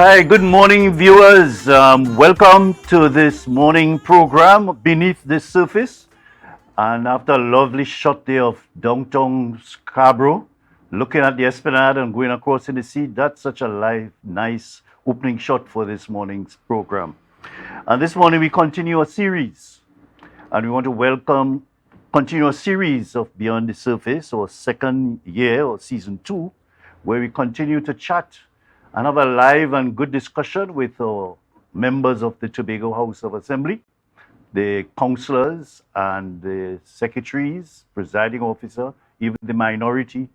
Hi, good morning, viewers. Welcome to this morning program, Beneath the Surface. And after a lovely short day of downtown Scarborough, looking at the Esplanade and going across in the sea, that's such a nice opening shot for this morning's program. And this morning we continue a series, and we want to continue a series of Beyond the Surface, or second year or season 2, where we continue to chat and have a live and good discussion with members of the Tobago House of Assembly, the councillors and the secretaries, presiding officer, even the minority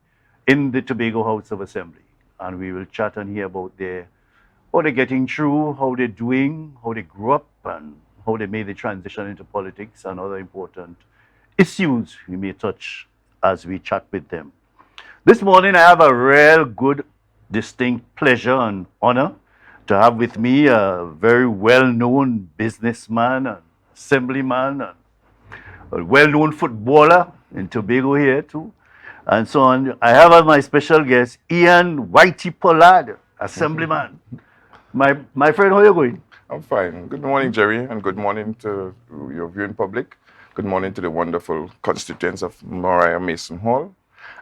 in the Tobago House of Assembly. And we will chat and hear about how they're getting through, how they're doing, how they grew up, and how they made the transition into politics and other important issues we may touch as we chat with them. This morning I have a real good, distinct pleasure and honor to have with me a very well-known businessman and assemblyman and a well-known footballer in Tobago here too, and so on. I have as my special guest Ian Whitey Pollard, Assemblyman. My friend, how are you going? I'm fine. Good morning, Gerry, and good morning to your viewing public. Good morning to the wonderful constituents of Moriah Mason Hall.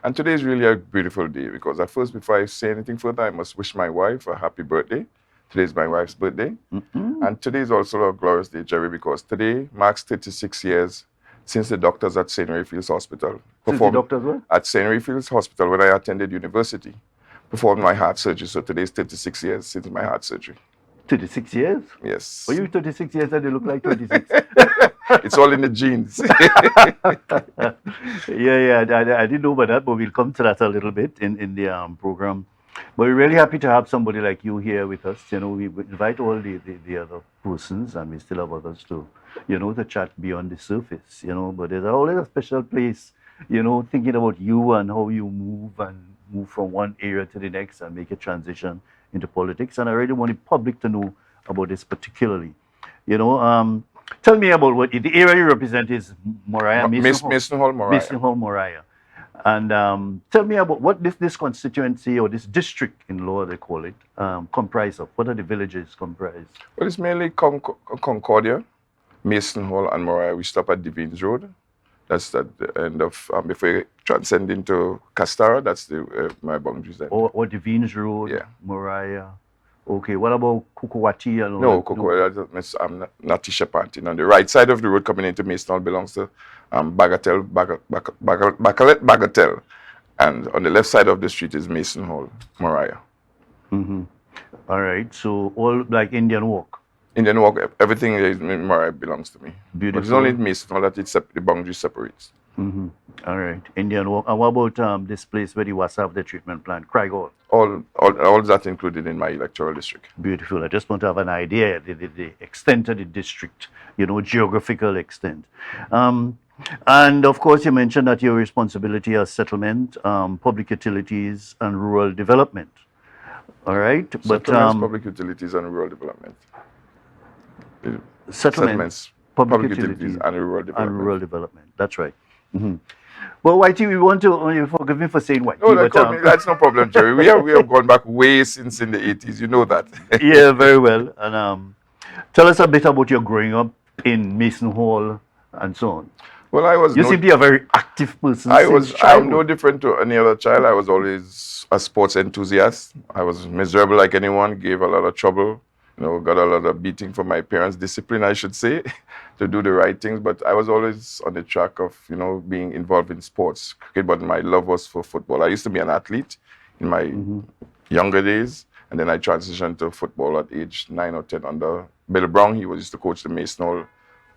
And today is really a beautiful day because before I say anything further, I must wish my wife a happy birthday. Today is my wife's birthday. Mm-hmm. And today is also a glorious day, Gerry, because today marks 36 years since the doctors at St. Raphael's Hospital performed at St. Raphael's Hospital when I attended university, performed my heart surgery. So today is 36 years since my heart surgery. 36 years? Yes. For you, 36 years and you look like 26. It's all in the genes. I didn't know about that, but we'll come to that a little bit in the program. But we're really happy to have somebody like you here with us. You know, we invite all the other persons, and we still have others to, to chat beyond the surface, But there's always a special place, thinking about you and how you move from one area to the next and make a transition into politics. And I really want the public to know about this particularly. Tell me about what the area you represent is Moriah, Mason Hall, Moriah. Mason Hall, Moriah. And tell me about what this constituency or this district in law, they call it, comprise of. What are the villages comprised? Well, it's mainly Concordia, Mason Hall, and Moriah. We stop at Devines Road. That's at the end of, before you transcend into Castara, that's my boundaries then. Or Devines Road, yeah. Moriah. Okay, what about Kukuwati? No, Kukuwati, I'm not Tishapantin. On the right side of the road coming into Mason Hall belongs to Bagatelle. And on the left side of the street is Mason Hall, Moriah. Mm-hmm. All right, so all like Indian Walk? Indian Walk, everything in Moriah belongs to me. Beautiful. But it's only Mason Hall that the boundary separates. Mm-hmm. All right, Indian Walk. And what about this place where you was have the treatment plant, Craig Hall? All that included in my electoral district. Beautiful. I just want to have an idea the extent of the district, geographical extent. And of course, you mentioned that your responsibility as settlement, public utilities, and rural development. All right, but public utilities and rural development. Settlements, public utilities and rural development. That's right. Mm-hmm. Well, Whitey, we want to forgive me for saying Whitey. No, that's no problem, Gerry. We have gone back way since in the 80s. You know that. Yeah, very well. And tell us a bit about your growing up in Mason Hall and so on. Well, You seem to be a very active person. I'm no different to any other child. I was always a sports enthusiast. I was miserable like anyone. Gave a lot of trouble. Got a lot of beating from my parents, discipline, I should say, to do the right things. But I was always on the track of, being involved in sports, cricket. But my love was for football. I used to be an athlete in my younger days, and then I transitioned to football at age 9 or 10 under Bill Brown. He used to coach the Mason Hall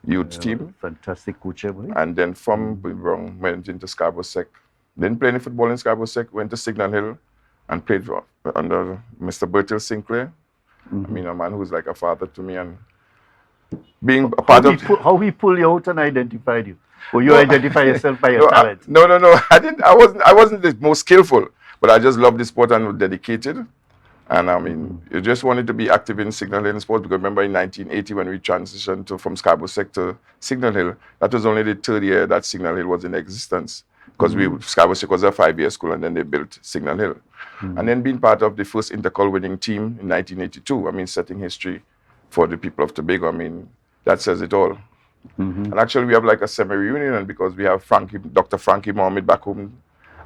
youth team. Fantastic coach, boy. And then from Bill Brown, went into Scarborough Sec. Didn't play any football in Scarborough Sec. Went to Signal Hill and played under Mr. Bertil Sinclair. I mean, a man who's like a father to me, and being a part of how he pulled you out and identified you, or you identify yourself by your talent. No. I didn't. I wasn't the most skillful, but I just loved the sport and was dedicated. And I mean, you just wanted to be active in Signal Hill sport because remember in 1980 when we transitioned from Scarborough Sec to Signal Hill, that was only the third year that Signal Hill was in existence. because Scarborough Circle was a 5-year school, and then they built Signal Hill. And then being part of the first intercol winning team in 1982, I mean, setting history for the people of Tobago, I mean, that says it all. And actually, we have like a semi-reunion, and because we have Dr. Frankie Mohammed back home,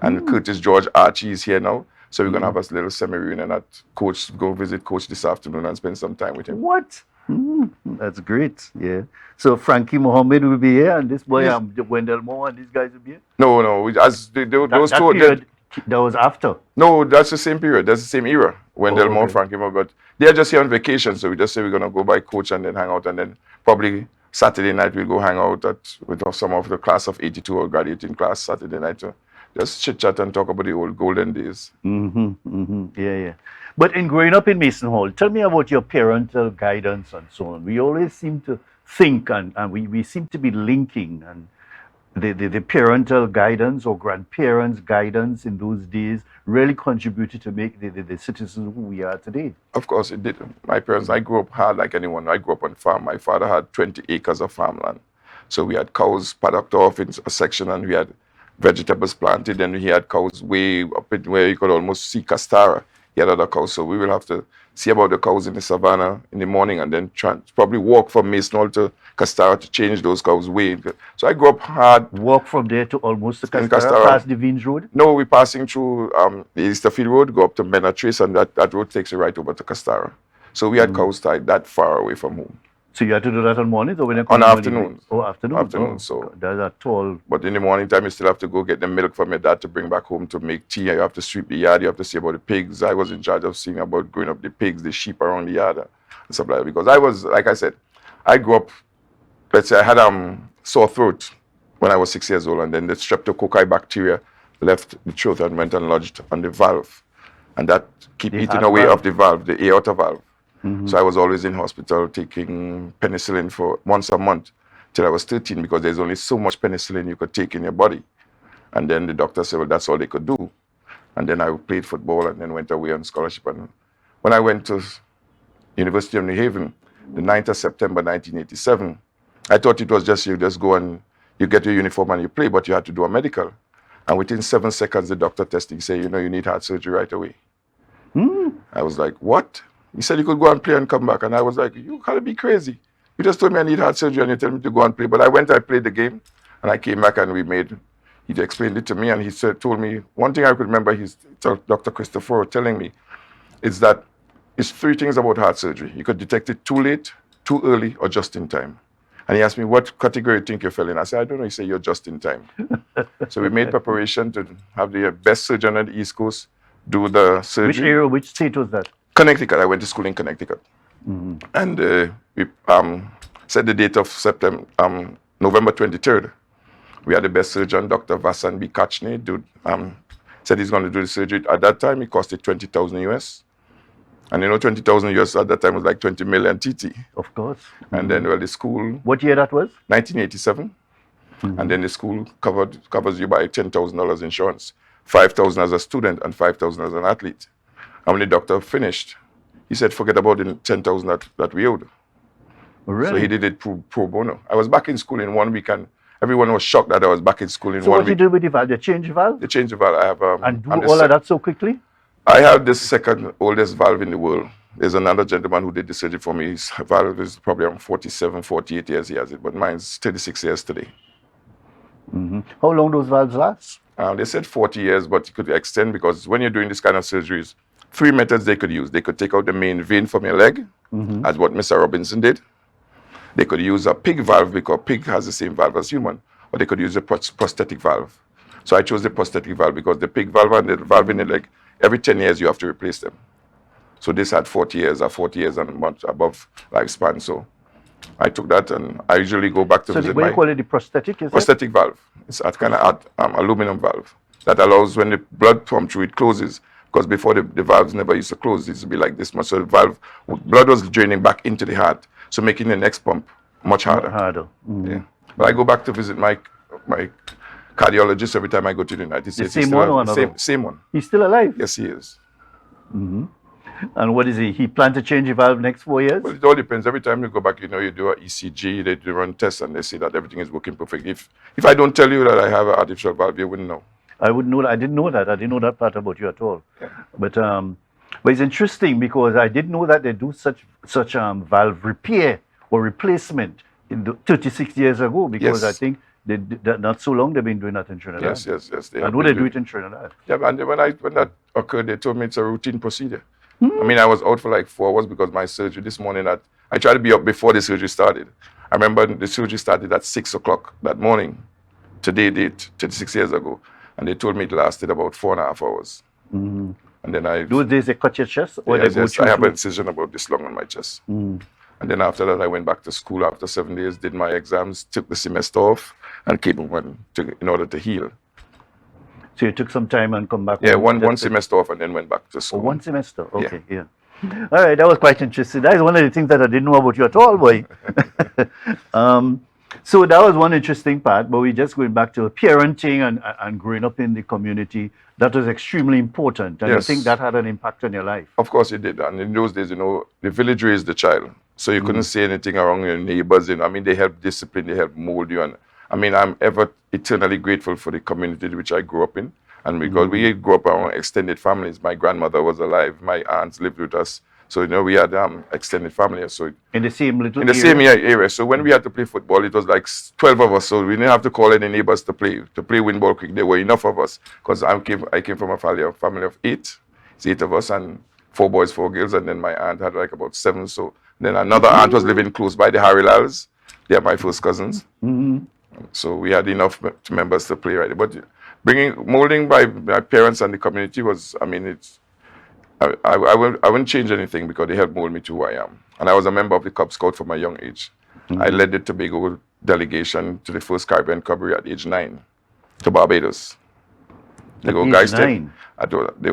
and Curtis George Archie is here now. So we're going to have a little semi-reunion at Coach, go visit Coach this afternoon and spend some time with him. What? That's great. Yeah. So Frankie Mohammed will be here, and this boy, Wendell Moore, and these guys will be here? No. Those two. That was after? No, that's the same period. That's the same era. Wendell Moore, Frankie Moore. But they're just here on vacation, so we just say we're going to go by Coach and then hang out, and then probably Saturday night we'll go hang out with some of the class of 82 or graduating class Saturday night. So just chit chat and talk about the old golden days. Yeah. But in growing up in Mason Hall, tell me about your parental guidance and so on. We always seem to think and we seem to be linking and the parental guidance or grandparents' guidance in those days really contributed to make the citizens who we are today. Of course it did. My parents, I grew up hard like anyone. I grew up on farm. My father had 20 acres of farmland. So we had cows paddocked off in a section, and we had vegetables planted, and he had cows way up in where you could almost see Castara. He had other cows, so we will have to see about the cows in the savannah in the morning, and then probably walk from Mason Hall to Castara to change those cows way. So I grew up hard. Walk from there to almost to Castara, past the Vines Road? No, we're passing through the Easterfield Road, go up to Benatrace, and that road takes you right over to Castara. So we had cows tied that far away from home. So you had to do that on mornings or when you on afternoons? Oh, afternoons. Afternoons. So that's a tall. But in the morning time, you still have to go get the milk from your dad to bring back home to make tea. You have to sweep the yard. You have to see about the pigs. I was in charge of seeing about growing up the pigs, the sheep around the yard, and stuff like that. Because I was, like I said, I grew up. Let's say I had sore throat when I was 6 years old, and then the streptococci bacteria left the throat and went and lodged on the valve, and that keep eating away of the valve, the aorta valve. So I was always in hospital taking penicillin for once a month till I was 13, because there's only so much penicillin you could take in your body. And then the doctor said, well, that's all they could do. And then I played football and then went away on scholarship. And when I went to University of New Haven, the 9th of September 1987, I thought it was just you just go and you get your uniform and you play, but you had to do a medical. And within 7 seconds, the doctor testing said, you need heart surgery right away. I was like, what? He said you could go and play and come back. And I was like, you gotta be crazy. You just told me I need heart surgery and you tell me to go and play. But I played the game, and I came back and he explained it to me, and he told me, one thing I could remember, Dr. Christopher telling me, is that it's 3 things about heart surgery. You could detect it too late, too early, or just in time. And he asked me, what category you think you fell in? I said, I don't know. He said, you're just in time. So we made preparation to have the best surgeon on the East Coast do the surgery. Which area, which state was that? Connecticut. I went to school in Connecticut. And we set the date of November 23rd. We had the best surgeon, Dr. Vassan B. Kachne, said he's going to do the surgery. At that time, it costed 20,000 US. And 20,000 US at that time was like 20 million TT. Of course. And then, the school. What year that was? 1987. And then the school covers you by $10,000 insurance, 5,000 as a student and 5,000 as an athlete. And when the doctor finished, he said, forget about the 10,000 that we owed. Really? So he did it pro bono. I was back in school in 1 week, and everyone was shocked that I was back in school in 1 week. So what you did with the valve? You changed the valve? They changed the valve. I have and do all of that so quickly? I have the second oldest valve in the world. There's another gentleman who did the surgery for me. His valve is probably around 47, 48 years he has it, but mine's 36 years today. How long those valves last? They said 40 years, but it could extend, because when you're doing this kind of surgeries, 3 methods they could use. They could take out the main vein from your leg, as what Mr. Robinson did. They could use a pig valve, because pig has the same valve as human, or they could use a prosthetic valve. So I chose the prosthetic valve because the pig valve and the valve in the leg, every 10 years you have to replace them. So this had 40 years and a month above lifespan. So I took that, and I usually go back to visit what you call it, the prosthetic, is prosthetic valve. It's a kind of aluminum valve that allows when the blood pump through it closes, because before the valves never used to close. It used to be like this much. So the valve, blood was draining back into the heart, so making the next pump much harder. Yeah. But I go back to visit my cardiologist every time I go to the United States. The same one or another? Same one. He's still alive? Yes, he is. And what is he plan to change the valve next 4 years? Well, it all depends. Every time you go back, you do an ECG, they do run tests, and they say that everything is working perfect. If I don't tell you that I have an artificial valve, you wouldn't know. I wouldn't know that. I didn't know that. I didn't know that part about you at all. Yeah. But it's interesting because I didn't know that they do such valve repair or replacement 36 years ago. Because I think not so long they've been doing that in Trinidad. Yes. I know they do it in Trinidad. Yeah, and when that occurred, they told me it's a routine procedure. I mean, I was out for like 4 hours because my surgery this morning. I tried to be up before the surgery started. I remember the surgery started at 6 o'clock that morning. Today date, 36 years ago. And they told me it lasted about 4.5 hours. And then those days they cut your chest? Or yes, I have an incision about this long on my chest. And then after that, I went back to school after 7 days, did my exams, took the semester off, and came home in order to heal. So you took some time and come back? Yeah, one semester off and then went back to school. 1 semester? Okay, yeah. All right, that was quite interesting. That is one of the things that I didn't know about you at all, boy. So that was one interesting part, but we're just going back to parenting and growing up in the community. That was extremely important. And I think that had an impact on your life. Of course it did. And in those days, the village raised the child. So you couldn't say anything around your neighbors. I mean, they helped discipline, they helped mold you. And I mean, I'm ever eternally grateful for the community which I grew up in. And because we grew up around extended families, my grandmother was alive, my aunts lived with us. So, we had extended family. So in the same little same area. So when we had to play football, it was like 12 of us. So we didn't have to call any neighbors to play windball cricket. There were enough of us because I came from a family of 8. It's 8 of us and 4 boys, 4 girls. And then my aunt had like about 7. So then another aunt was living close by, the Harry-Lals. They are my first cousins. So we had enough members to play right. But molding by my parents and the community was, I mean, I wouldn't change anything because they helped mold me to who I am. And I was a member of the Cub Scout from a young age. I led the Tobago delegation to the first Caribbean Cabaret at age 9 to Barbados. There were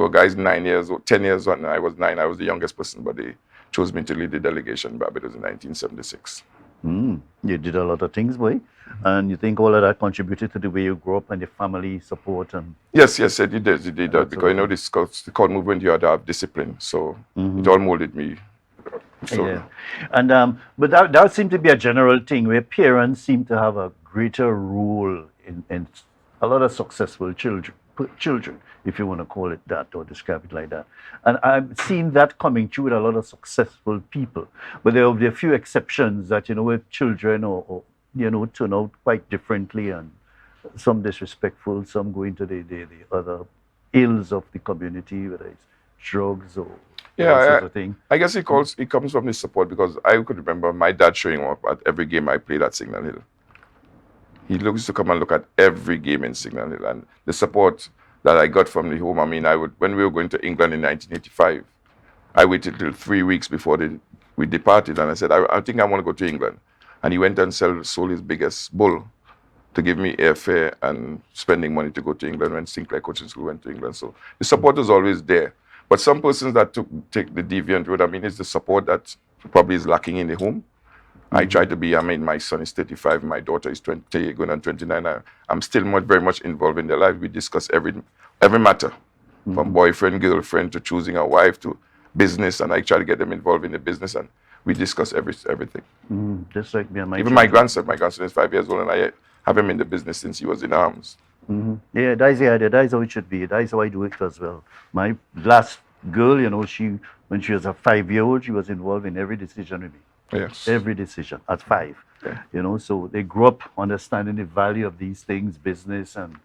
guys 9 years old, 10 years old, and I was 9. I was the youngest person, but they chose me to lead the delegation in Barbados in 1976. You did a lot of things, boy. And you think all of that contributed to the way you grew up and the family support? And Yes, it did that because the Scout movement, you had to have discipline. So it all molded me. So. Yeah. And but that seemed to be a general thing where parents seem to have a greater role in a lot of successful children, if you want to call it that or describe it like that. And I've seen that coming through with a lot of successful people. But there will be a few exceptions that, with children or turn out quite differently, and some disrespectful, some go into the other ills of the community, whether it's drugs or that sort of thing. I guess it comes from this support because I could remember my dad showing up at every game I played at Signal Hill. He used to come and look at every game in Signal Hill, and the support that I got from the home. I mean, when we were going to England in 1985, I waited till 3 weeks before we departed, and I said, I think I want to go to England. And he went and sold his biggest bull to give me airfare and spending money to go to England when Sinclair Coaching School went to England. So the support is always there. But some persons that take the deviant road, I mean, it's the support that probably is lacking in the home. I try to be, my son is 35, my daughter is 20, going on 29. I'm still very much involved in their life. We discuss every matter, from boyfriend, girlfriend, to choosing a wife, to business, and I try to get them involved in the business, and we discuss everything. Just like me and my Even my grandson is 5 years old, and I have him in the business since he was in arms. Yeah, that's the idea. That is how it should be. That is how I do it as well. My last girl, when she was a 5-year-old, she was involved in every decision with me. Yes. Every decision at 5. Yeah. So they grew up understanding the value of these things, business and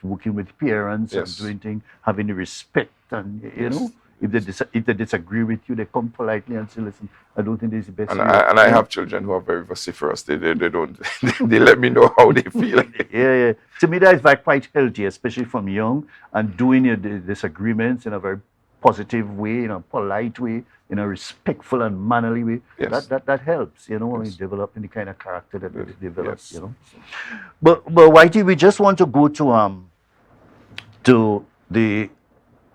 working with parents and doing things, having the respect, and if they disagree with you, they come politely and say, listen, I don't think this is the best. And I have children who are very vociferous. They don't they let me know how they feel. Yeah. To me, that is quite healthy, especially from young, and doing the disagreements in a very positive way, in a polite way, in a respectful and mannerly way. Yes. That helps, in developing the kind of character that they develop, But Whitey, we just want to go to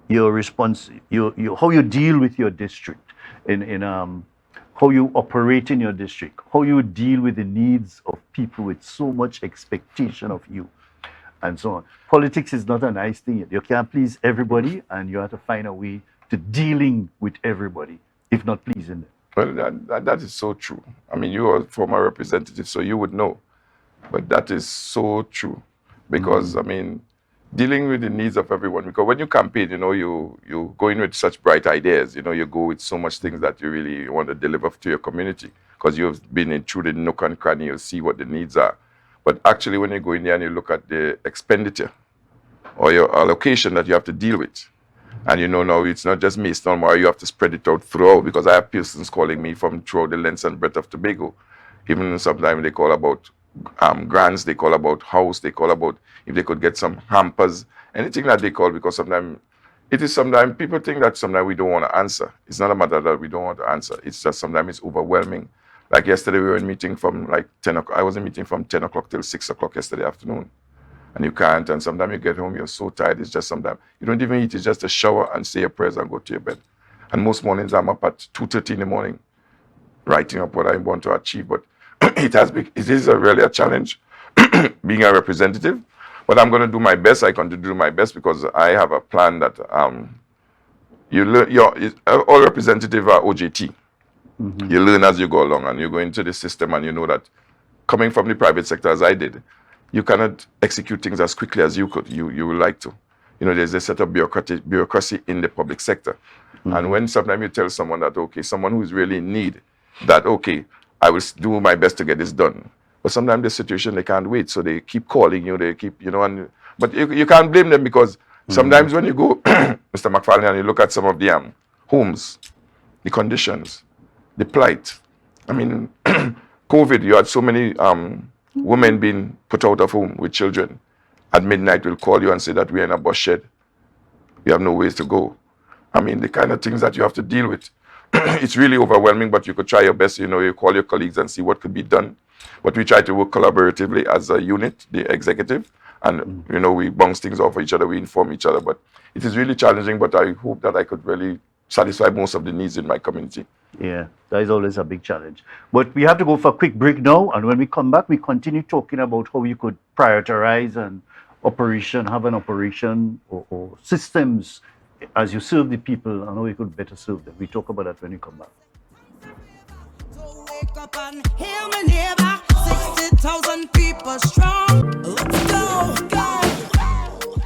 your response, how you deal with your district, in how you operate in your district, how you deal with the needs of people with so much expectation of you, and so on. Politics is not a nice thing. You can't please everybody, and you have to find a way to dealing with everybody, if not pleasing them? Well, that is so true. I mean, you are a former representative, so you would know. But that is so true. Because, I mean, dealing with the needs of everyone, because when you campaign, you go in with such bright ideas, you go with so much things that you really want to deliver to your community, because you've been in through the nook and cranny, you'll see what the needs are. But actually, when you go in there and you look at the expenditure or your allocation that you have to deal with, and now it's not just me, it's not more, you have to spread it out throughout, because I have persons calling me from throughout the length and breadth of Tobago. Even sometimes they call about grants, they call about house, they call about if they could get some hampers, anything that they call, because sometimes people think that sometimes we don't want to answer. It's not a matter that we don't want to answer. It's just sometimes it's overwhelming. Like yesterday, we were in meeting from like 10 o'clock. I was in meeting from 10 o'clock till 6 o'clock yesterday afternoon. And you can't, and sometimes you get home, you're so tired, it's just sometimes, you don't even eat, it's just a shower and say your prayers and go to your bed. And most mornings I'm up at 2:30 in the morning, writing up what I want to achieve. But it is really a challenge being a representative. But I'm going to do my best. I continue to do my best because I have a plan that you learn. All representatives are OJT. You learn as you go along, and you go into the system, and you know that coming from the private sector as I did, you cannot execute things as quickly as you would like to. There's a set of bureaucracy in the public sector. And when sometimes you tell someone that, okay, someone who is really in need, that, okay, I will do my best to get this done. But sometimes the situation, they can't wait. So they keep calling you, they keep, but you can't blame them, because sometimes when you go, Mr. McFarlane, and you look at some of the homes, the conditions, the plight. I mean, COVID, you had so many women being put out of home with children. At midnight, will call you and say that we're in a bus shed. We have no ways to go. I mean, the kind of things that you have to deal with. It's really overwhelming, but you could try your best. You call your colleagues and see what could be done. But we try to work collaboratively as a unit, the executive, and we bounce things off each other, we inform each other. But it is really challenging, but I hope that I could really satisfy most of the needs in my community. Yeah, that is always a big challenge. But we have to go for a quick break now, and when we come back, we continue talking about how you could prioritize and have an operation or systems as you serve the people, and how you could better serve them. We talk about that when we come back. So wake up and hear me, neighbor. 60,000 people strong. Let's go.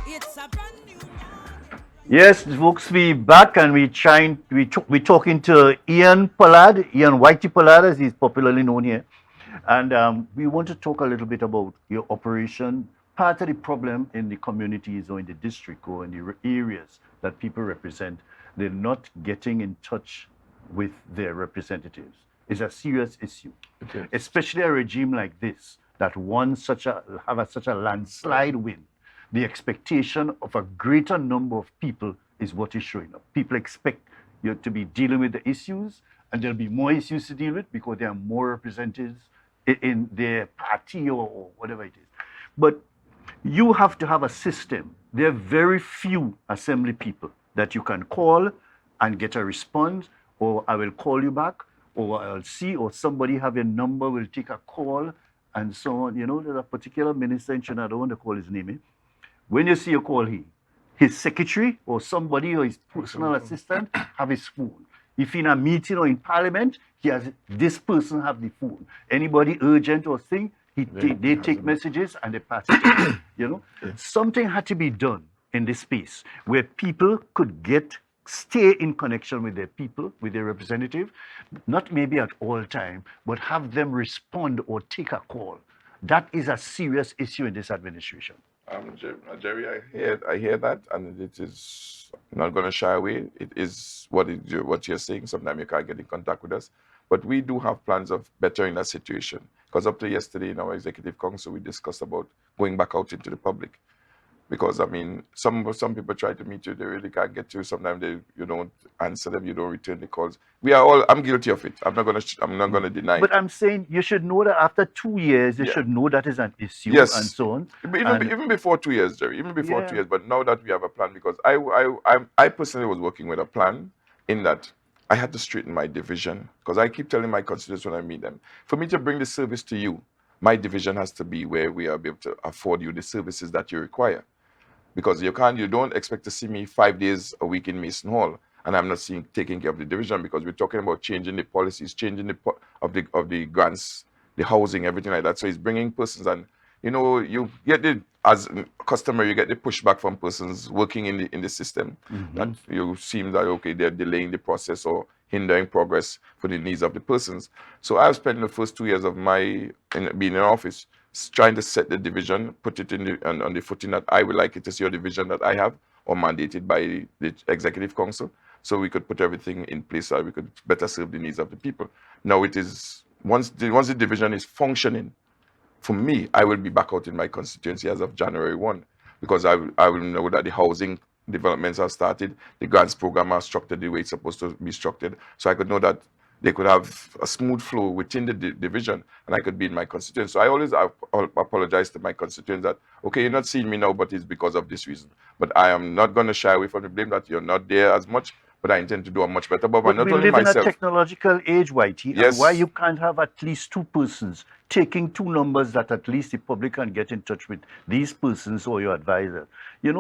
It's a brand new night. Yes, folks, we back, and we talking to Ian Pollard, Ian Whitey Pollard, as he's popularly known here. And we want to talk a little bit about your operation. Part of the problem in the communities or in the district or in the areas that people represent, they're not getting in touch with their representatives. It's a serious issue, especially a regime like this that wants such a landslide win. The expectation of a greater number of people is what is showing up. People expect you to be dealing with the issues, and there'll be more issues to deal with because there are more representatives in their party or whatever it is. But you have to have a system. There are very few assembly people that you can call and get a response, or I will call you back, or I'll see, or somebody have your number, will take a call, and so on. There's a particular minister in Trinidad, I don't want to call his name. When you see a call, his secretary or somebody or his personal assistant have his phone. If in a meeting or in parliament, this person have the phone. Anybody urgent or thing, they take messages and they pass it on. Something had to be done in this space where people could stay in connection with their people, with their representative, not maybe at all time, but have them respond or take a call. That is a serious issue in this administration. Gerry, I hear that, and it is not going to shy away. It is what you're saying. Sometimes you can't get in contact with us, but we do have plans of bettering that situation. Because up to yesterday in our executive council, we discussed about going back out into the public. Because I mean, some people try to meet you, they really can't get you. Sometimes you don't answer them, you don't return the calls. I'm guilty of it. I'm not gonna deny. But I'm saying you should know that after 2 years, you should know that is an issue, yes, and so on. Even before 2 years, Gerry. Even before 2 years. But now that we have a plan, because I personally was working with a plan in that I had to straighten my division, because I keep telling my constituents when I meet them, for me to bring the service to you, my division has to be where we are able to afford you the services that you require. Because you don't expect to see me 5 days a week in Mason Hall and I'm not seeing taking care of the division, because we're talking about changing the policies, changing of the grants, the housing, everything like that. So it's bringing persons, and you get as a customer, you get the pushback from persons working in the system, that you seem that okay, they're delaying the process or hindering progress for the needs of the persons. So I've spent the first 2 years of being in office trying to set the division, put it on the footing that I would like it to see, or the vision that I have, or mandated by the Executive Council, so we could put everything in place so we could better serve the needs of the people. Now it is, once the division is functioning, for me, I will be back out in my constituency as of January 1, because I will know that the housing developments have started, the grants program are structured the way it's supposed to be structured, so I could know that they could have a smooth flow within the division, and I could be in my constituency. So I always apologize to my constituents that, okay, you're not seeing me now, but it's because of this reason. But I am not going to shy away from the blame that you're not there as much, but I intend to do a much better job. But not we only live in a myself. technological age, Whitey, Yes. and why you can't have at least two persons taking two numbers that at least the public can get in touch with these persons or your advisor.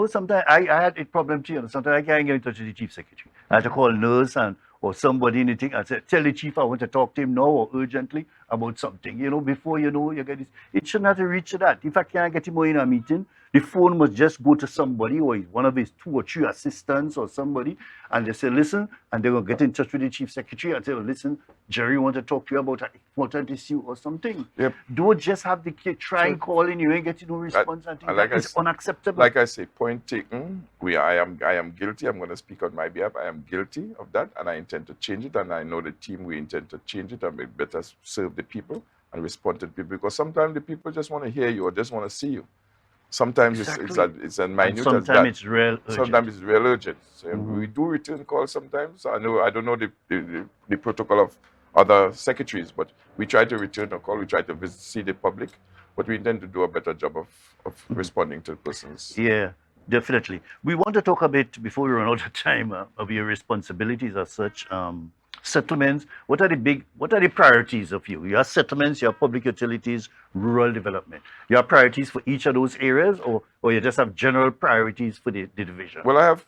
Sometimes I had a problem too. Sometimes I can't get in touch with the chief secretary. I had to call nurse or somebody in the thing and say, tell the chief I want to talk to him now or urgently about something. Before you get this. It shouldn't have to reach to that. If I can't get him in a meeting, the phone must just go to somebody or one of his 2 or 3 assistants or somebody, and they say, listen, and they're going to get in touch with the chief secretary and say, listen, Gerry wants to talk to you about an important issue or something. Yep. Don't just have the kid try and call in, you ain't getting no response. I think it's unacceptable. Like I say, point taken. I am guilty. I'm going to speak on my behalf. I am guilty of that, and I intend to change it, and I know the team, we intend to change it and better serve the people and respond to the people, because sometimes the people just want to hear you or just want to see you. Sometimes it's a minute. Sometimes it's real urgent. Sometimes it's real urgent. So we do return calls sometimes. I don't know the protocol of other secretaries, but we try to return a call. We try to see the public, but we intend to do a better job of responding to persons. Yeah, definitely. We want to talk a bit, before we run out of time, of your responsibilities as such. Settlements. What are the priorities of you? Your settlements, your public utilities, rural development. Your priorities for each of those areas, or you just have general priorities for the division? Well, I have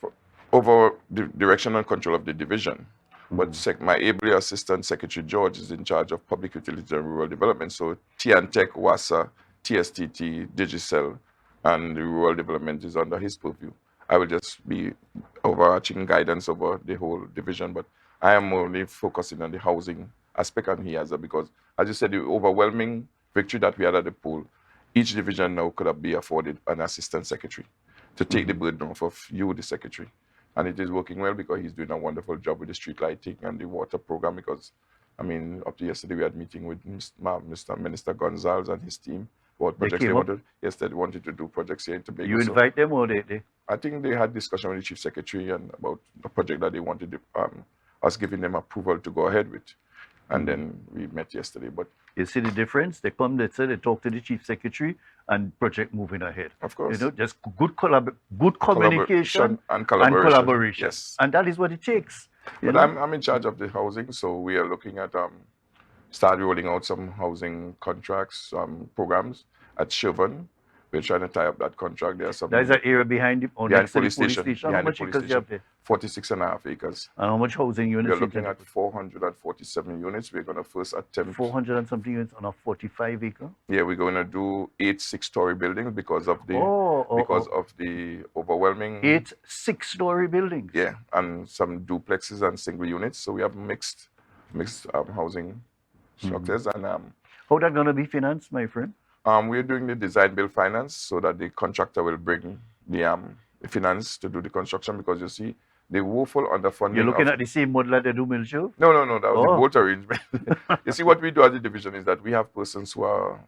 over the direction and control of the division, but my able assistant secretary George is in charge of public utilities and rural development. So TNTech, WASA, TSTT, Digicel, and the rural development is under his purview. I will just be overarching guidance over the whole division, but I am only focusing on the housing aspect, and he has that, because, as you said, the overwhelming victory that we had at the poll, each division now could be afforded an assistant secretary to take the burden off of you, the secretary. And it is working well, because he's doing a wonderful job with the street lighting and the water program, because, up to yesterday, we had a meeting with Mr. Minister Gonzalez and his team about projects they wanted. Yesterday, they wanted to do projects here in Tobago. You invite them, or they? I think they had discussion with the chief secretary and about a project that they wanted us giving them approval to go ahead with. And then we met yesterday. But you see the difference? They come, they say, they talk to the chief secretary, and project moving ahead. Of course. Just good communication and collaboration. Yes. And that is what it takes. But I'm in charge of the housing, so we are looking at start rolling out some housing contracts, programs at Chauvin. We're trying to tie up that contract. There's some. There's an area behind the police station. How much acres you have there? 46.5 acres. And how much housing units? We're looking at 447 units. We're going to first attempt 400 and something units on a 45 acre. Yeah, we're going to do 8 6-story buildings because of the of the overwhelming 8 6-story buildings. Yeah, and some duplexes and single units. So we have mixed housing structures. And how that going to be financed, my friend? We're doing the design build finance, so that the contractor will bring the finance to do the construction, because you see the woeful underfunding. You're looking at the same model that they do Milcho? No, that was a boat arrangement. You see, what we do as a division is that we have persons who are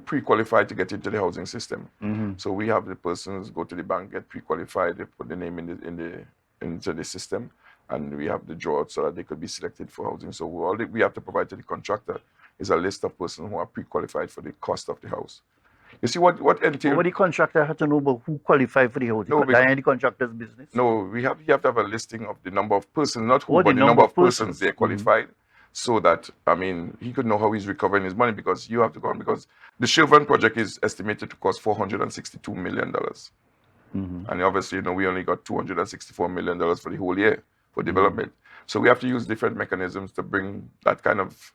pre-qualified to get into the housing system. So we have the persons go to the bank, get pre-qualified, they put the name into the system, and we have the draw so that they could be selected for housing. So all we have to provide to the contractor is a list of persons who are pre-qualified for the cost of the house. You see what entails? What the contractor had to know about who qualified for the house? No, the contractor's business? No, you have to have a listing of the number of persons, not who, but the number of persons they qualified, so that, he could know how he's recovering his money, because you have to go on, because the Chauvin project is estimated to cost $462 million. And obviously, we only got $264 million for the whole year for development. So we have to use different mechanisms to bring that kind of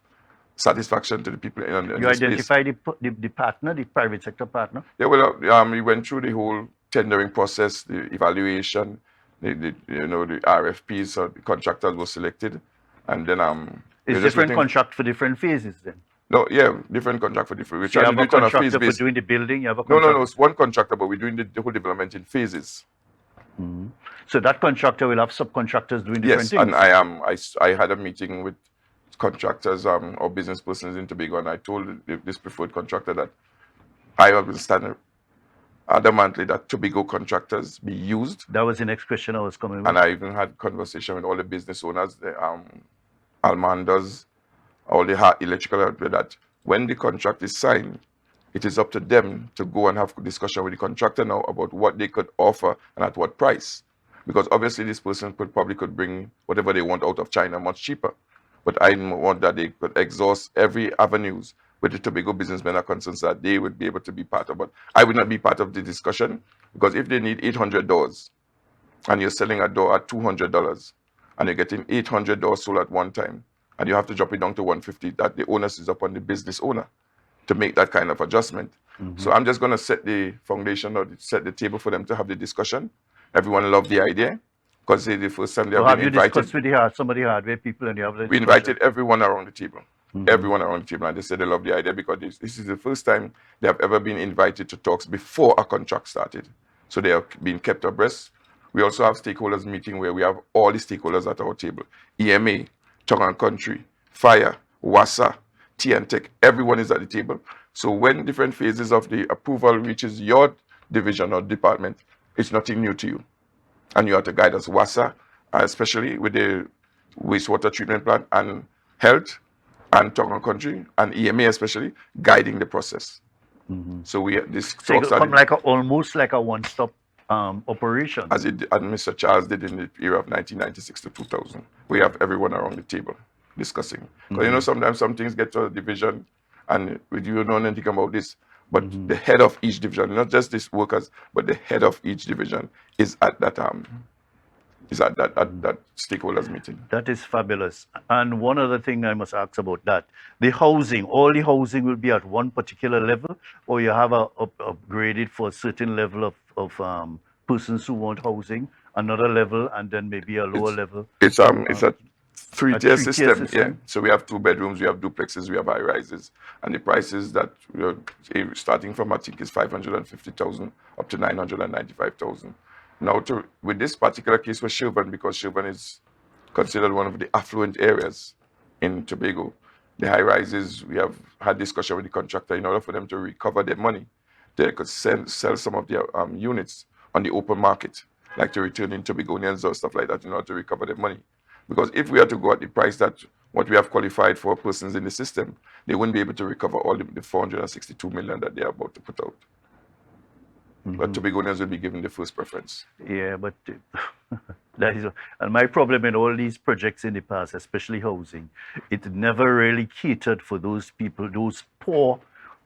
satisfaction to the people in You the space. identify the partner, the private sector partner? Yeah, well, we went through the whole tendering process, the evaluation, the RFPs, so the contractors were selected, and then It's different contract for different phases then? No, yeah, different contract for different. We're So you trying have to do a it on a phase contractor for basis. doing the building, you have a No, contractor? it's one contractor, but we're doing the whole development in phases. So that contractor will have subcontractors doing different Yes, things? and I had a meeting with contractors or business persons in Tobago, and I told this preferred contractor that I will stand adamantly that Tobago contractors be used. That was the next question I was coming with. And I even had conversation with all the business owners, the Almandas, all the electrical outfit, that when the contract is signed, it is up to them to go and have a discussion with the contractor now about what they could offer and at what price. Because obviously this person could bring whatever they want out of China much cheaper. But I want that they could exhaust every avenues with the Tobago businessmen are concerned, so that they would be able to be part of it. I would not be part of the discussion, because if they need $800 and you're selling a door at $200 and you're getting $800 sold at one time, and you have to drop it down to $150, that the onus is upon the business owner to make that kind of adjustment. So I'm just going to set the foundation or set the table for them to have the discussion. Everyone loved the idea, because it's the first time they So have have been you invited. discussed with some of the hardware people and you have the We invited everyone around the table. Everyone around the table, and they said they love the idea, because this is the first time they have ever been invited to talks before a contract started. So they are being kept abreast. We also have stakeholders meeting where we have all the stakeholders at our table. EMA, Tongue and Country, Fire, WASA, T&Tech, everyone is at the table. So when different phases of the approval reaches your division or department, it's nothing new to you. And you have to guide us. WASA, especially with the wastewater treatment plant, and health, and Tongue and Country, and EMA especially, guiding the process. So this So talk it started come almost like a one-stop operation. as Mr. Charles did in the era of 1996 to 2000. We have everyone around the table discussing. Because sometimes some things get to a division, and you don't know anything about this, but the head of each division, not just these workers, but the head of each division is at that that stakeholders meeting. That is fabulous. And one other thing I must ask about that, the housing, all the housing will be at one particular level, or you have upgraded for a certain level of persons who want housing, another level, and then maybe a lower level? It's a three-tier three-tier system. Yeah. system. So we have 2 bedrooms, we have duplexes, we have high rises, and the prices that starting from, I think, is 550,000 up to 995,000. Now, with this particular case with Sherburne, because Sherburne is considered one of the affluent areas in Tobago, the high rises, we have had discussion with the contractor in order for them to recover their money. They could sell some of their units on the open market, like to returning Tobagonians or stuff like that, in order to recover their money. Because if we are to go at the price that what we have qualified for persons in the system, they wouldn't be able to recover all the 462 million that they are about to put out. But Tobagonians will be given the first preference. Yeah, but that is, and my problem in all these projects in the past, especially housing, it never really catered for those people, those poor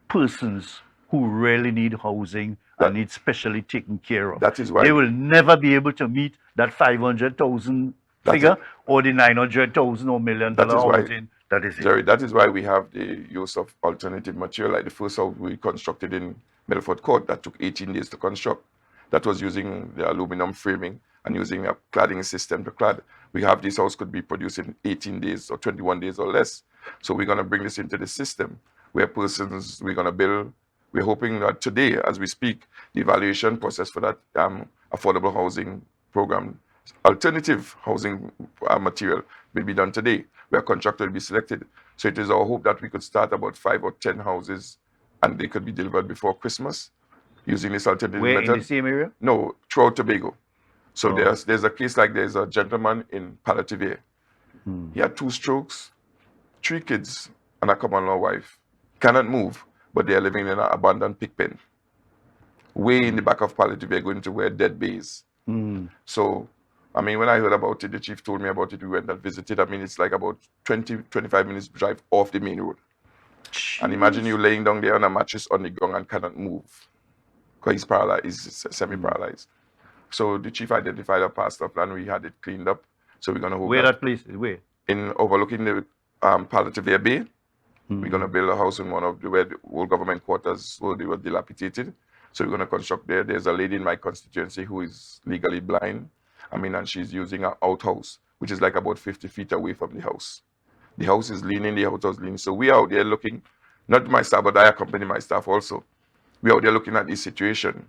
persons who really need housing and need specially taken care of. That is why they will never be able to meet that 500,000 figure or the 900,000 or $1 million housing. That is it. Jerry, that is why we have the use of alternative material. Like the first house we constructed in Milford Court, that took 18 days to construct. That was using the aluminum framing and using a cladding system to clad. We have this house could be produced in 18 days or 21 days or less. So we're going to bring this into the system where persons, we're going to build. We're hoping that today, as we speak, the evaluation process for that affordable housing program, alternative housing material will be done today, where a contractor will be selected. So it is our hope that we could start about 5 or 10 houses and they could be delivered before Christmas using this alternative method. Where, in the same area? No, throughout Tobago. So there's a case like there's a gentleman in Pollard. He had 2 strokes, 3 kids, and a common law wife. Cannot move, but they are living in an abandoned pig pen. Way in the back of Pollard, going to where dead bays. So, I mean, when I heard about it, the chief told me about it, we went and visited. I mean, it's like about 20-25 minutes drive off the main road. Jeez. And imagine you laying down there on a mattress on the ground and cannot move. Because he's paralyzed, he's semi-paralyzed. So the chief identified a parcel of land. We had it cleaned up. So we're going to hold Where that place is? Where? in overlooking the Palliative Air Bay. We're going to build a house in one of where the old government quarters where they were dilapidated. So we're going to construct there. There's a lady in my constituency who is legally blind. And she's using an outhouse, which is like about 50 feet away from the house. The house is leaning, the outhouse is leaning. So we are out there looking, not my staff, but I accompany my staff also. We're out there looking at this situation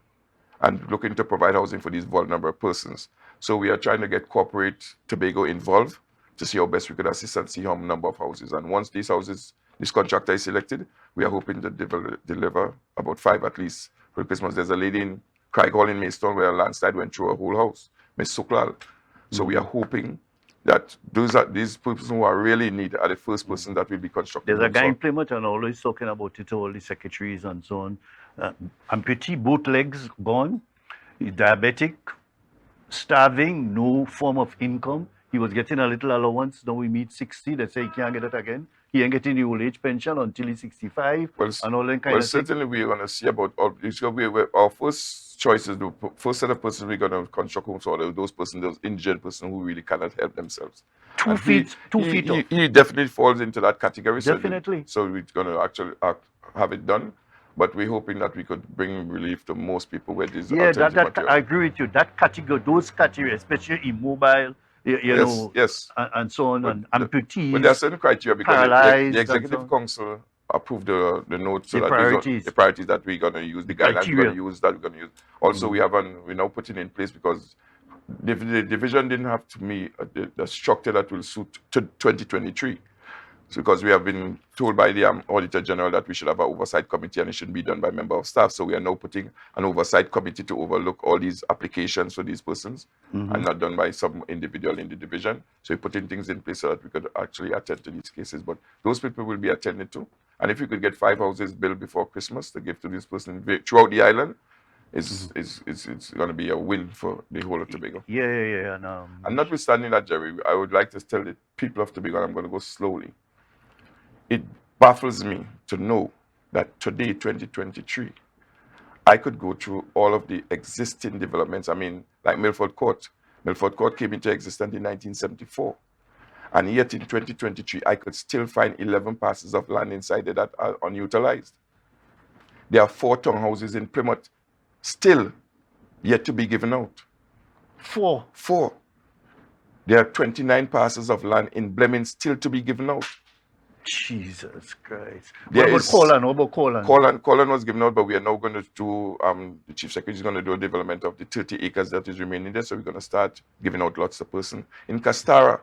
and looking to provide housing for these vulnerable persons. So we are trying to get corporate Tobago involved to see how best we could assist and see how number of houses. And once these houses, this contractor is selected, we are hoping to deliver about 5 at least for Christmas. There's a lady in Craig Hall in Maidstone where a landslide went through a whole house, Miss Suklal. So we are hoping that these persons who are really in need are the first person that will be constructed. There's a guy in Plymouth and always talking about it to all the secretaries and so on. Amputee, both legs gone, he's diabetic, starving, no form of income. He was getting a little allowance. Now we meet 60. They say he can't get it again. He ain't getting the old age pension until he's 65. And all that kind of certainly we're going to see about all. Our first choice is the first set of persons we're going to construct homes for those persons, those injured persons who really cannot help themselves. 2 feet. He definitely falls into that category. Definitely. So we're going to actually have it done. But we're hoping that we could bring relief to most people where there's I agree with you. That category, those categories, especially immobile, and so on, and amputees. But there are certain criteria because the Executive Council approved the note, so the priorities that we're going to use, the guidelines we're going to use, that we're going to use. Also, we're now putting in place because the division didn't have to meet the structure that will suit to 2023. So because we have been told by the Auditor General that we should have an oversight committee and it shouldn't be done by member of staff. So we are now putting an oversight committee to overlook all these applications for these persons and not done by some individual in the division. So we're putting things in place so that we could actually attend to these cases. But those people will be attended to. And if we could get 5 houses built before Christmas to give to this person throughout the island, it's going to be a win for the whole of Tobago. Yeah. And notwithstanding that, Gerry, I would like to tell the people of Tobago, and I'm going to go slowly. It baffles me to know that today, 2023, I could go through all of the existing developments. Like Milford Court. Milford Court came into existence in 1974. And yet in 2023, I could still find 11 parcels of land inside there that are unutilized. There are 4 townhouses in Plymouth still yet to be given out. 4. There are 29 parcels of land in Bleming still to be given out. Jesus Christ. What about Colin? Colin was given out, but we are now going to do, the Chief Secretary is going to do a development of the 30 acres that is remaining there, so we're going to start giving out lots to person. In Castara,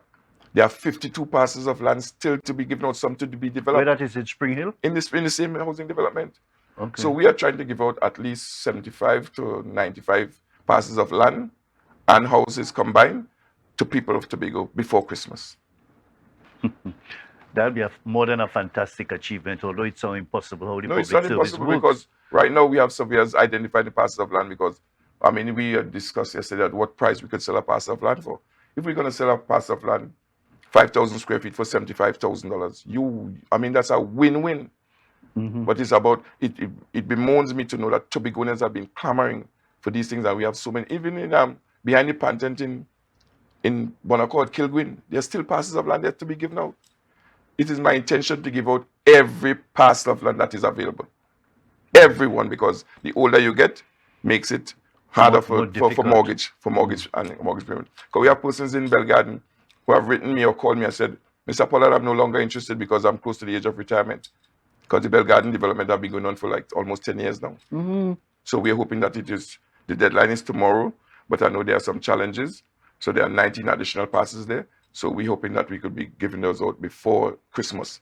there are 52 parcels of land still to be given out, some to be developed. Where that is in Spring Hill? In the same housing development. Okay. So we are trying to give out at least 75 to 95 parcels of land and houses combined to people of Tobago before Christmas. That would be more than a fantastic achievement, although it's so impossible how the public it's not service impossible works. Because right now we have surveyors identifying the parcels of land because, we discussed yesterday at what price we could sell a parcel of land for. If we're going to sell a parcel of land, 5,000 square feet for $75,000, that's a win-win. But it's about, it bemoans me to know that Tobagonians have been clamoring for these things, and we have so many, even in behind the patent in Bonaccord, Kilgwin, there's still parcels of land there to be given out. It is my intention to give out every parcel of land that is available. Everyone, because the older you get, makes it harder for mortgage and mortgage payment. Because we have persons in Belgarden who have written me or called me and said, Mr. Pollard, I'm no longer interested because I'm close to the age of retirement. Because the Belgarden development have been going on for like almost 10 years now. So we're hoping that the deadline is tomorrow, but I know there are some challenges. So there are 19 additional parcels there. So we're hoping that we could be giving those out before Christmas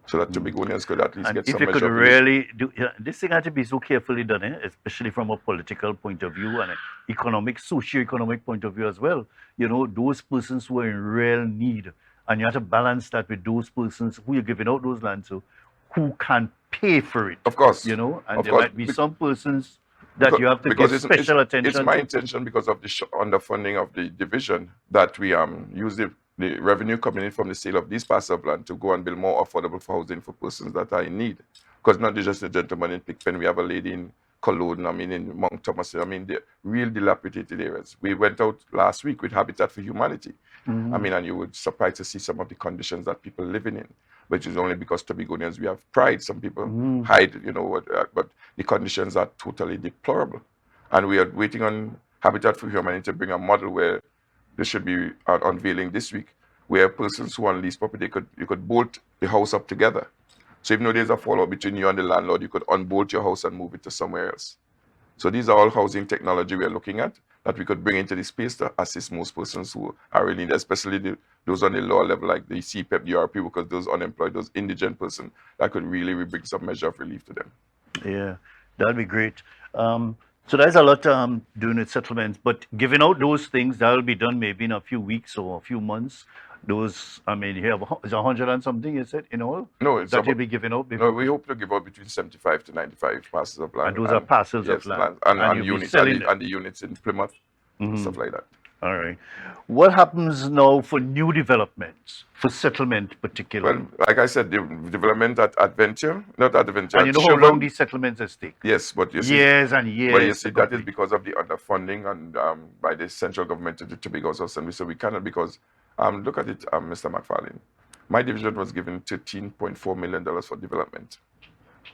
so that Tobagonians could at least get some measure. If you could really do, this thing had to be so carefully done, especially from a political point of view and an socio-economic point of view as well. Those persons who are in real need, and you have to balance that with those persons who you're giving out those lands to, who can pay for it. Of course. And there might be some persons that you have to give special attention to. It's my intention because of the underfunding of the division that we use the revenue coming in from the sale of these parcels of land to go and build more affordable housing for persons that are in need. Because not just a gentleman in Pigpen, we have a lady in Cologne, I mean, in Mount Thomas, I mean, the real dilapidated areas. We went out last week with Habitat for Humanity. I mean, and you would surprised to see some of the conditions that people living in, which is only because Tobagonians, we have pride. Some people hide, you know, but the conditions are totally deplorable. And we are waiting on Habitat for Humanity to bring a model where they should be unveiling this week, where persons who own lease property, you could bolt the house up together. So even though there's a fallout between you and the landlord, you could unbolt your house and move it to somewhere else. So these are all housing technology we are looking at that we could bring into the space to assist most persons who are really, especially those on the lower level, like the CPEP, the RP, because those unemployed, those indigent persons, that could really bring some measure of relief to them. Yeah, that'd be great. So there's a lot doing with settlements, but giving out those things, that'll be done maybe in a few weeks or a few months. Those, I mean, you have is 100 and something, you said, in all? No, it's that you'll be giving out before? No, we hope to give out between 75 to 95 parcels of land. And those are parcels yes, of land. And you'll be units, selling and the units in Plymouth, stuff like that. All right. What happens now for new developments, for settlement particularly? Well, like I said, the development at Adventure, not at Adventure. And you know how long these settlements take? Yes, but you see, years and years. But you see, that is because of the underfunding and by the central government to the Tobago Assembly. So we cannot, because look at it, Mr. McFarlane. My division was given $13.4 million for development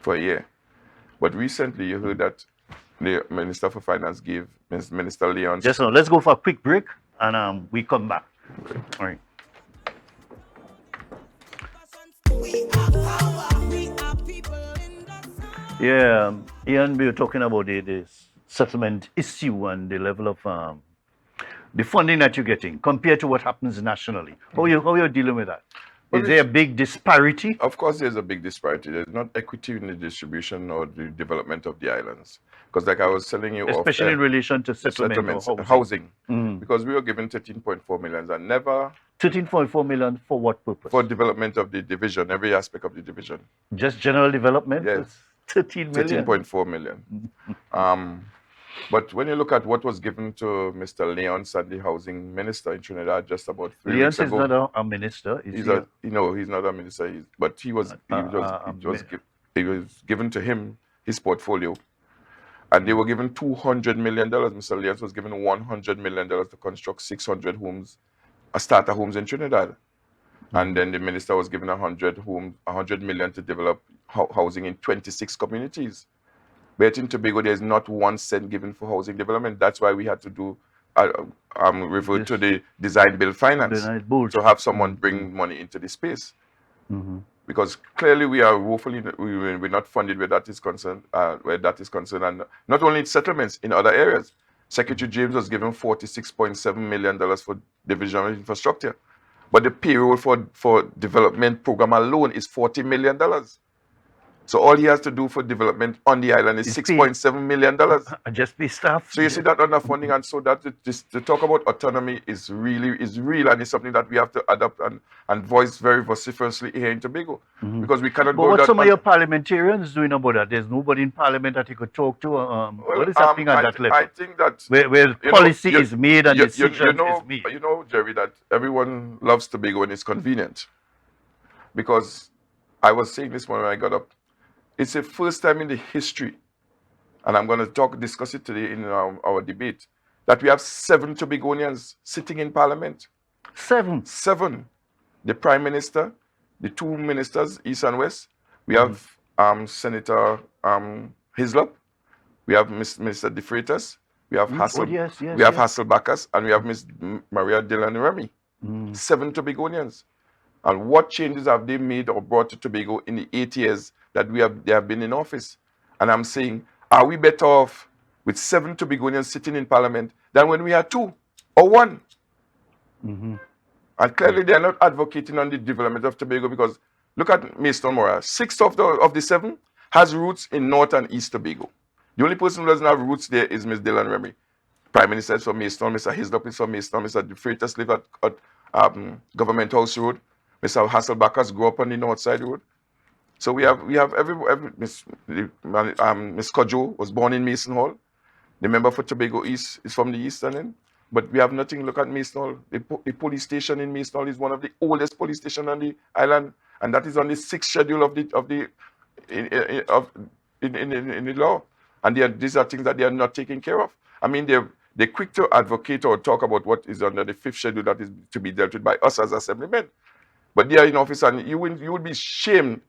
for a year. But recently, you heard that the Minister for Finance gave Minister Leon. Just now, let's go for a quick break and we come back. All right. Yeah, Ian, we were talking about the settlement issue and the level of the funding that you're getting compared to what happens nationally. How are you dealing with that? Is there a big disparity? Of course, there's a big disparity. There's not equity in the distribution or the development of the islands. Because like I was telling you, especially in relation to settlements, housing. Because we were given 13.4 million and never... 13.4 million for what purpose? For development of the division, every aspect of the division. Just general development? Yes. 13 million? 13.4 million. But when you look at what was given to Mr. Leons and the housing minister in Trinidad just about 3 weeks ago. Leons is not a minister, is he? No, he's not a minister, but he was given to him his portfolio. And they were given $200 million. Mr. Leons was given $100 million to construct 600 homes, starter homes in Trinidad. And then the minister was given $100 million to develop housing in 26 communities. But in Tobago, there's not 1 cent given for housing development. That's why we had to do revert to the design build finance to have someone bring money into the space. Because clearly we are woefully, we're not funded where that is concerned, and not only in settlements, in other areas. Secretary James was given $46.7 million for divisional infrastructure, but the payroll for development program alone is $40 million. So all he has to do for development on the island is $6.7 million. Just be staff. So you see that underfunding, and so that to talk about autonomy is real, and it's something that we have to adapt and voice very vociferously here in Tobago, because we cannot. But what some of your parliamentarians doing about that? There's nobody in parliament that you could talk to. What is happening at that level? I think that where policy is made and decision is made. You know, Gerry, that everyone loves Tobago when it's convenient, because I was saying this morning when I got up. It's the first time in the history, and I'm going to discuss it today in our debate, that we have 7 Tobagonians sitting in Parliament. 7? 7. The Prime Minister, the 2 ministers, East and West. We have Senator Hislop. We have Mr. De Freitas. We have Hasselbachas, and we have Miss Maria Dillon Remy. 7 Tobagonians. And what changes have they made or brought to Tobago in the 8 years that they have been in office? And I'm saying, are we better off with 7 Tobagonians sitting in Parliament than when we had 2 or 1? And clearly they are not advocating on the development of Tobago, because look at Mayston Mora. 6 of the 7 has roots in North and East Tobago. The only person who doesn't have roots there is Miss Dillon Remy. Prime Minister is from Mayston, Mr. Hislop is from Mayston, Mr. De Freitas live at Government House Road. Mr. Hasselbachas grew up on the North Side Road. So we have Miss Kojo was born in Mason Hall. The member for Tobago East is from the Eastern End. But we have nothing. Look at Mason Hall. The police station in Mason Hall is one of the oldest police stations on the island, and that is on the 6th schedule of the law. And these are things that they are not taking care of. I mean, they're quick to advocate or talk about what is under the 5th schedule that is to be dealt with by us as assemblymen. But they are in office, and you will be shamed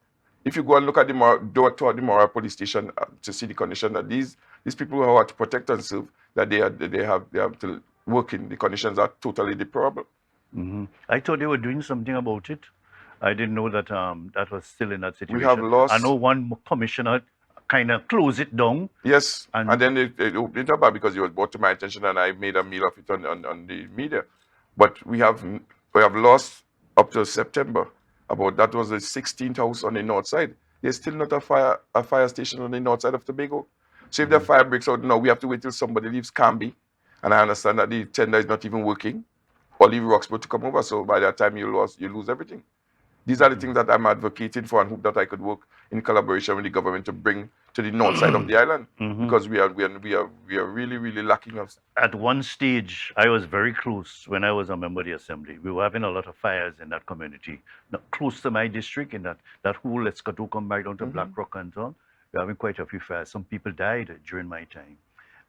if you go and look at the Moray police station to see the condition that these people who are to protect and serve, that they have to work in. The conditions are totally deplorable. I thought they were doing something about it. I didn't know that that was still in that situation. We have lost. I know one commissioner kind of closed it down. Yes, and then they opened it up because it was brought to my attention, and I made a meal of it on the media. But we have lost up to September. That was the 16th house on the north side. There's still not a fire station on the north side of Tobago. So if the fire breaks out now, we have to wait till somebody leaves Canby. And I understand that the tender is not even working, or leave Roxburgh to come over. So by that time, you lose everything. These are the things that I'm advocating for, and hope that I could work in collaboration with the government to bring to the north side of the island, because we are really, really lacking of. At one stage, I was very close when I was a member of the assembly. We were having a lot of fires in that community, not close to my district, in that whole Escato come back down to Black Rock and so on. We were having quite a few fires. Some people died during my time.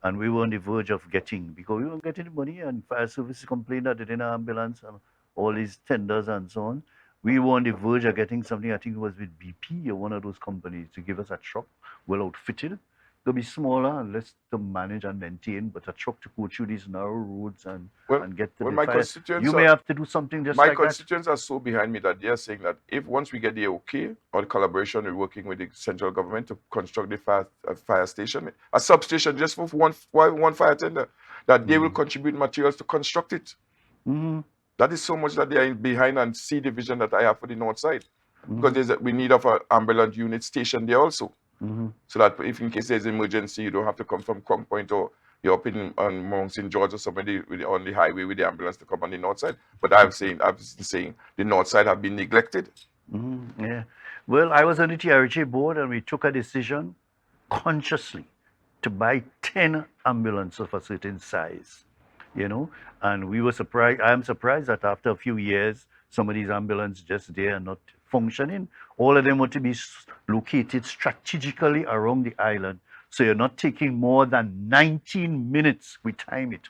And we were on the verge of because we weren't getting the money, and fire services complained that they didn't have ambulance and all these tenders and so on. We were on the verge of getting something, I think it was with BP or one of those companies, to give us a truck well outfitted. It'll be smaller and less to manage and maintain, but a truck to go through these narrow roads and get to the my fire. constituents You may have to do something just like that. My constituents are so behind me that they are saying that if once we get the okay or the collaboration, we're working with the central government to construct the fire station, a substation just for one fire tender, that they will contribute materials to construct it. That is so much that they are behind, and see the vision that I have for the north side. Because we need of an ambulance unit station there also. So that if in case there's an emergency, you don't have to come from Crown Point, or you're up on Mount St. George or somebody on the highway with the ambulance to come on the north side. But I've been saying the north side have been neglected. Yeah. Well, I was on the TRHA board, and we took a decision consciously to buy 10 ambulances of a certain size. And we were surprised. I'm surprised that after a few years, some of these ambulances just there are not functioning. All of them want to be located strategically around the island. So you're not taking more than 19 minutes, we time it,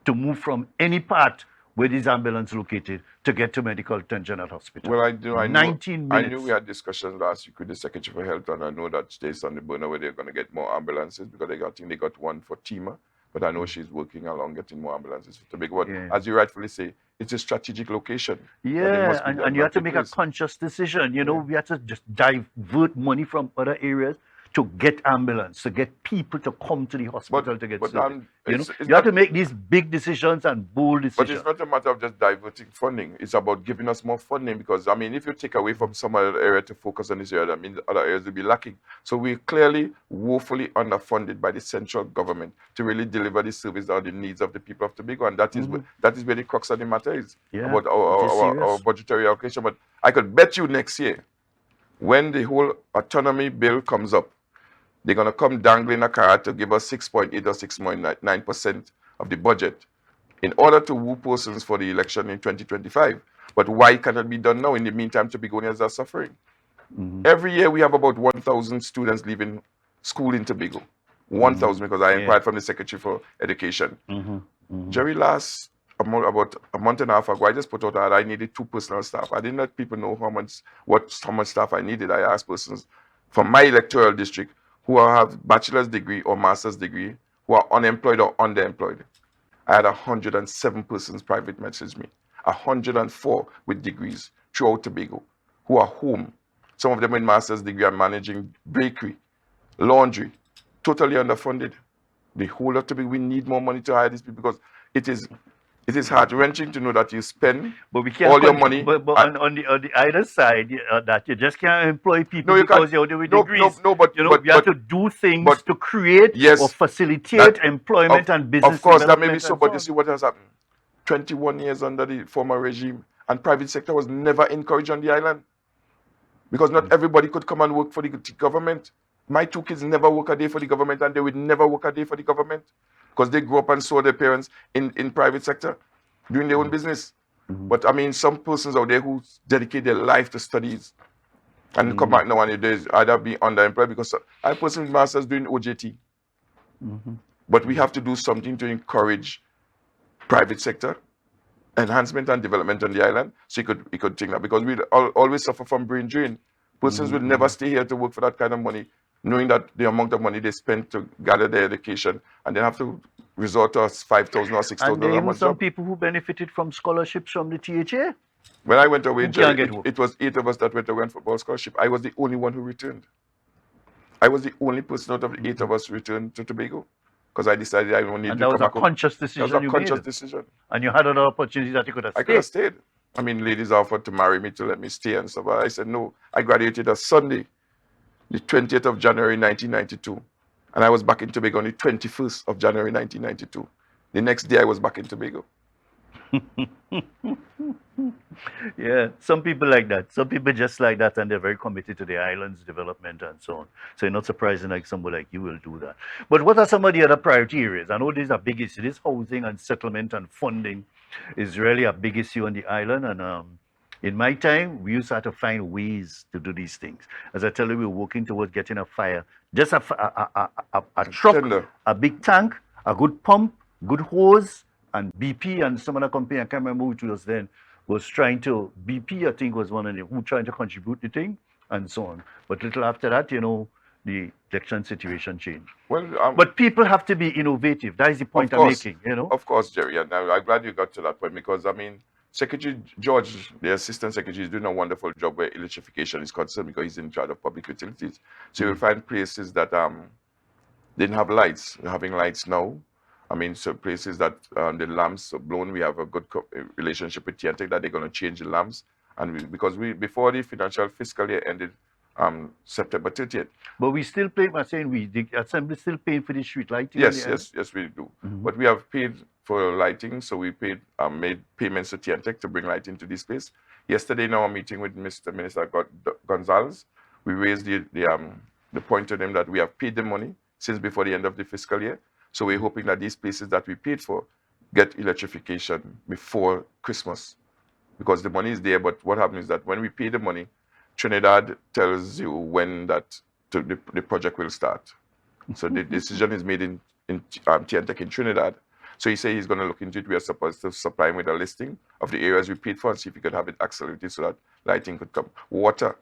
to move from any part where these ambulances located to get to medical attention at hospital. Well, I know 19 minutes. I knew we had discussions last week with the Secretary for Health, and I know that there's on the burner where they're going to get more ambulances, because I think they got one for Tima. But I know she's working along getting more ambulances for Tobago. But as you rightfully say, it's a strategic location. Yeah, and you have to make a conscious decision. We have to just divert money from other areas to get ambulance, to get people to come to the hospital to get service. You have to make these big decisions and bold decisions. But it's not a matter of just diverting funding. It's about giving us more funding, because, if you take away from some other area to focus on this area, other areas will be lacking. So we're clearly woefully underfunded by the central government to really deliver the service on the needs of the people of Tobago. And that is where the crux of the matter is, about our budgetary allocation. But I could bet you next year, when the whole autonomy bill comes up, they're going to come dangling a carrot to give us 6.8 or 6.9% of the budget in order to woo persons for the election in 2025. But why cannot it be done now? In the meantime, Tobagonians are suffering. Every year we have about 1,000 students leaving school in Tobago. 1,000, because I inquired from the Secretary for Education. Gerry, about a month and a half ago, I just put out that I needed 2 personal staff. I didn't let people know how much staff I needed. I asked persons from my electoral district who have bachelor's degree or master's degree, who are unemployed or underemployed. I had 107 persons private message me, 104 with degrees throughout Tobago, who are home. Some of them with master's degree are managing bakery, laundry, totally underfunded. The whole of Tobago, we need more money to hire these people, because it is heart-wrenching to know that you spend all your money. But on the other side, that you just can't employ people because you're with degrees. But you have to do things to create or facilitate employment and business. Of course, that may be so, but you see what has happened. 21 years under the former regime, and private sector was never encouraged on the island, because not everybody could come and work for the government. My 2 kids never work a day for the government, and they would never work a day for the government, because they grew up and saw their parents in private sector doing their own business. But some persons out there who dedicate their life to studies and come back now and either be underemployed, because I have persons with masters doing OJT. But we have to do something to encourage private sector enhancement and development on the island, so you could think that, because we always suffer from brain drain. Persons will never stay here to work for that kind of money, knowing that the amount of money they spend to gather their education, and they have to resort to a $5,000 or $6,000 And there a were month some job. people who benefited from scholarships from the THA. When I went away, Who Jerry, can't get work. it was 8 of us that went away on football scholarship. I was the only one who returned. I was the only person out of the 8 of us returned to Tobago, because I decided I wanted And to that come was a back home. conscious That was decision a you conscious made. decision. And you had other opportunities that you could have I could have stayed. stayed. I mean, ladies offered to marry me to let me stay and stuff. I said no. I graduated on Sunday, the 20th of January 1992. And I was back in Tobago on the 21st of January 1992. The next day I was back in Tobago. Yeah, some people like that. Some people just like that, and they're very committed to the island's development and so on. So it's not surprising like somebody like you will do that. But what are some of the other priority areas? I know these are big issues. This housing and settlement and funding is really a big issue on the island. And in my time, we used to have to find ways to do these things. As I tell you, we're working towards getting a fire, just a truck, Tender. a big tank, a good pump, good hose, and BP and some other company, I can't remember which was then, was trying to, BP I think was one of them, who trying to contribute the thing and so on. But little after that, you know, the election situation changed. Well, But people have to be innovative. That is the point I'm making, you know. Of course, Jerry. And I'm glad you got to that point, because, I mean, Secretary George, the Assistant Secretary, is doing a wonderful job where electrification is concerned, because he's in charge of public utilities. So you'll find places that didn't have lights, they're having lights now. I mean, so places that the lamps are blown, we have a good relationship with TNTech that they're going to change the lamps. And because before the financial fiscal year ended, September 30th. But we still pay, I'm saying the Assembly still paying for the street lighting? Yes, we do. But we have paid for lighting, so we made payments to TNTech to bring lighting to this place. Yesterday, in our meeting with Mr. Minister Gonzalez, we raised the point to them that we have paid the money since before the end of the fiscal year. So we're hoping that these places that we paid for get electrification before Christmas, because the money is there. But what happens is that when we pay the money, Trinidad tells you when the project will start. So the decision is made in TNTech in Trinidad. So he said he's going to look into it. We are supposed to supply him with a listing of the areas we paid for and see if he could have it accelerated so that lighting could come. Water.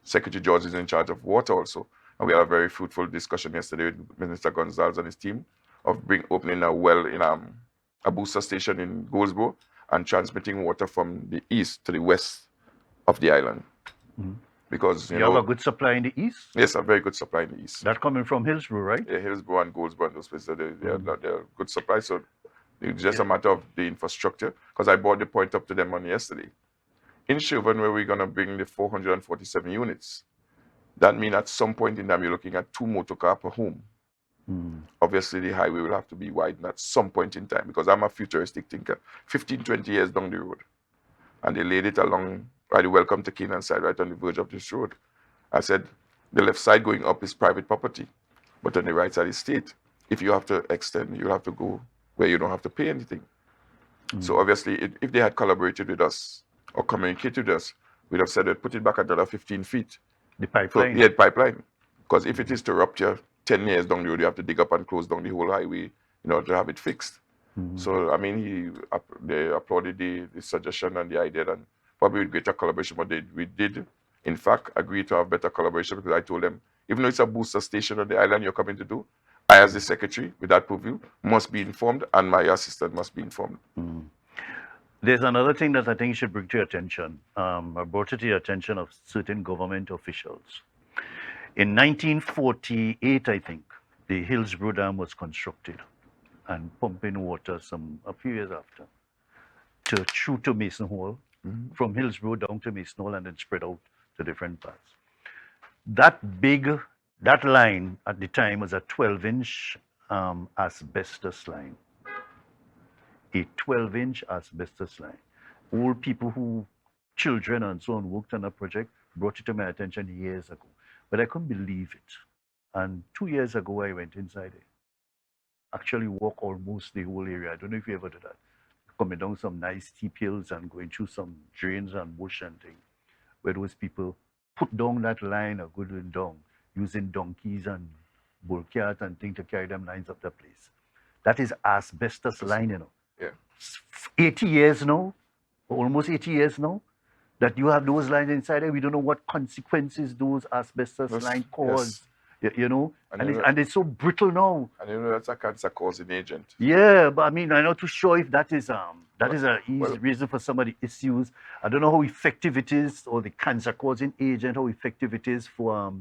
Secretary George is in charge of water also. And we had a very fruitful discussion yesterday with Minister Gonzalez and his team of opening a well in a booster station in Goldsboro and transmitting water from the east to the west of the island. Because, you know, have a good supply in the east? Yes, a very good supply in the east. That coming from Hillsborough, right? Yeah, Hillsborough and Goldsboro and those places, they're good supply. So it's just a matter of the infrastructure. Because I brought the point up to them on yesterday. In Chauvin, where we're going to bring the 447 units, that means at some point in time, you're looking at 2 motor cars per home. Obviously, the highway will have to be widened at some point in time, because I'm a futuristic thinker. 15, 20 years down the road. And they laid it along by the Welcome to Canaan side, right on the verge of this road. I said, the left side going up is private property, but on the right side is state. If you have to extend, you'll have to go where you don't have to pay anything. So obviously, if they had collaborated with us or communicated with us, we'd have said, put it back another 15 feet. The pipeline? Yeah, pipeline. Because if it is to rupture 10 years down the road, you have to dig up and close down the whole highway in order to have it fixed. So, I mean, they applauded the suggestion and the idea, and probably with greater collaboration. But we did, in fact, agree to have better collaboration, because I told them, even though it's a booster station on the island you're coming to do, I, as the secretary, with that purview, must be informed, and my assistant must be informed. There's another thing that I think you should bring to your attention. I brought it to the attention of certain government officials. In 1948, I think, the Hillsborough Dam was constructed and pumping water a few years after through to Mason Hall, from Hillsborough down to Mason Hall, and then spread out to different parts. That line at the time was a 12-inch asbestos line. A 12-inch asbestos line. All people children and so on, worked on that project, brought it to my attention years ago. But I couldn't believe it. And 2 years ago, I went inside it. Actually walk almost the whole area. I don't know if you ever did that. Coming down some nice steep hills and going through some drains and bush and things, where those people put down that line a good way down, using donkeys and bulkheads and things to carry them lines up the place. That is asbestos line, you know. Yeah. 80 years now, almost 80 years now, that you have those lines inside there. We don't know what consequences those asbestos Yes, lines yes. cause. You know, And and you it's, know- and it's so brittle now. And you know that's a cancer-causing agent. Yeah, but I mean, I'm not too sure if that is a easy well- reason for some of the issues. I don't know how effective it is, or the cancer-causing agent, how effective it is for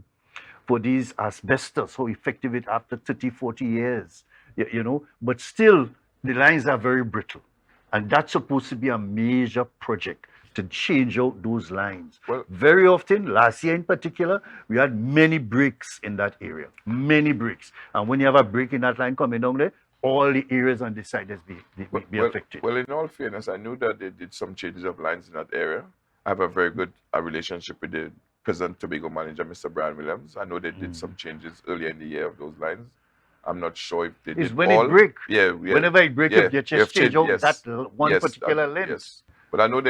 these asbestos, how effective it after 30, 40 years. You know, but still, the lines are very brittle, and that's supposed to be a major project to change out those lines. Well- Very often, last year in particular, we had many breaks in that area, many breaks. And when you have a break in that line coming down there, all the areas on this side is be affected. Well, in all fairness, I knew that they did some changes of lines in that area. I have a very good relationship with the present Tobago manager, Mr. Brian Williams. I know they did some changes earlier in the year of those lines. I'm not sure if they It's did when all. it break. Yeah, Whenever it break, you just change out that one particular length. Yes, but I know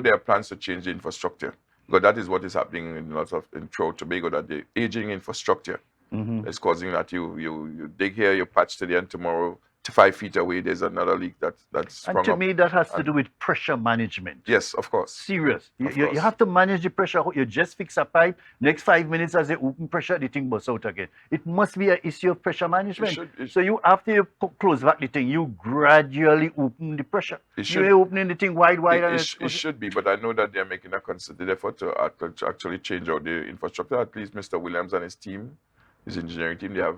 there are plans to change the infrastructure, because that is what is happening in lots of throughout Tobago. That the aging infrastructure is causing that you dig here, you patch to the end, tomorrow 5 feet away there's another leak that's sprung And to up. me, that has to do with pressure management. Yes, of course. Serious. Of You course. have to manage the pressure. You just fix a pipe. Next 5 minutes, as they open pressure, the thing busts out again. It must be an issue of pressure management. So you, after you close back the thing, you gradually open the pressure. should- You're opening the thing wide, and It should be, but I know that they're making a concerted effort to actually change out the infrastructure. At least Mr. Williams and his team, his engineering team, they have,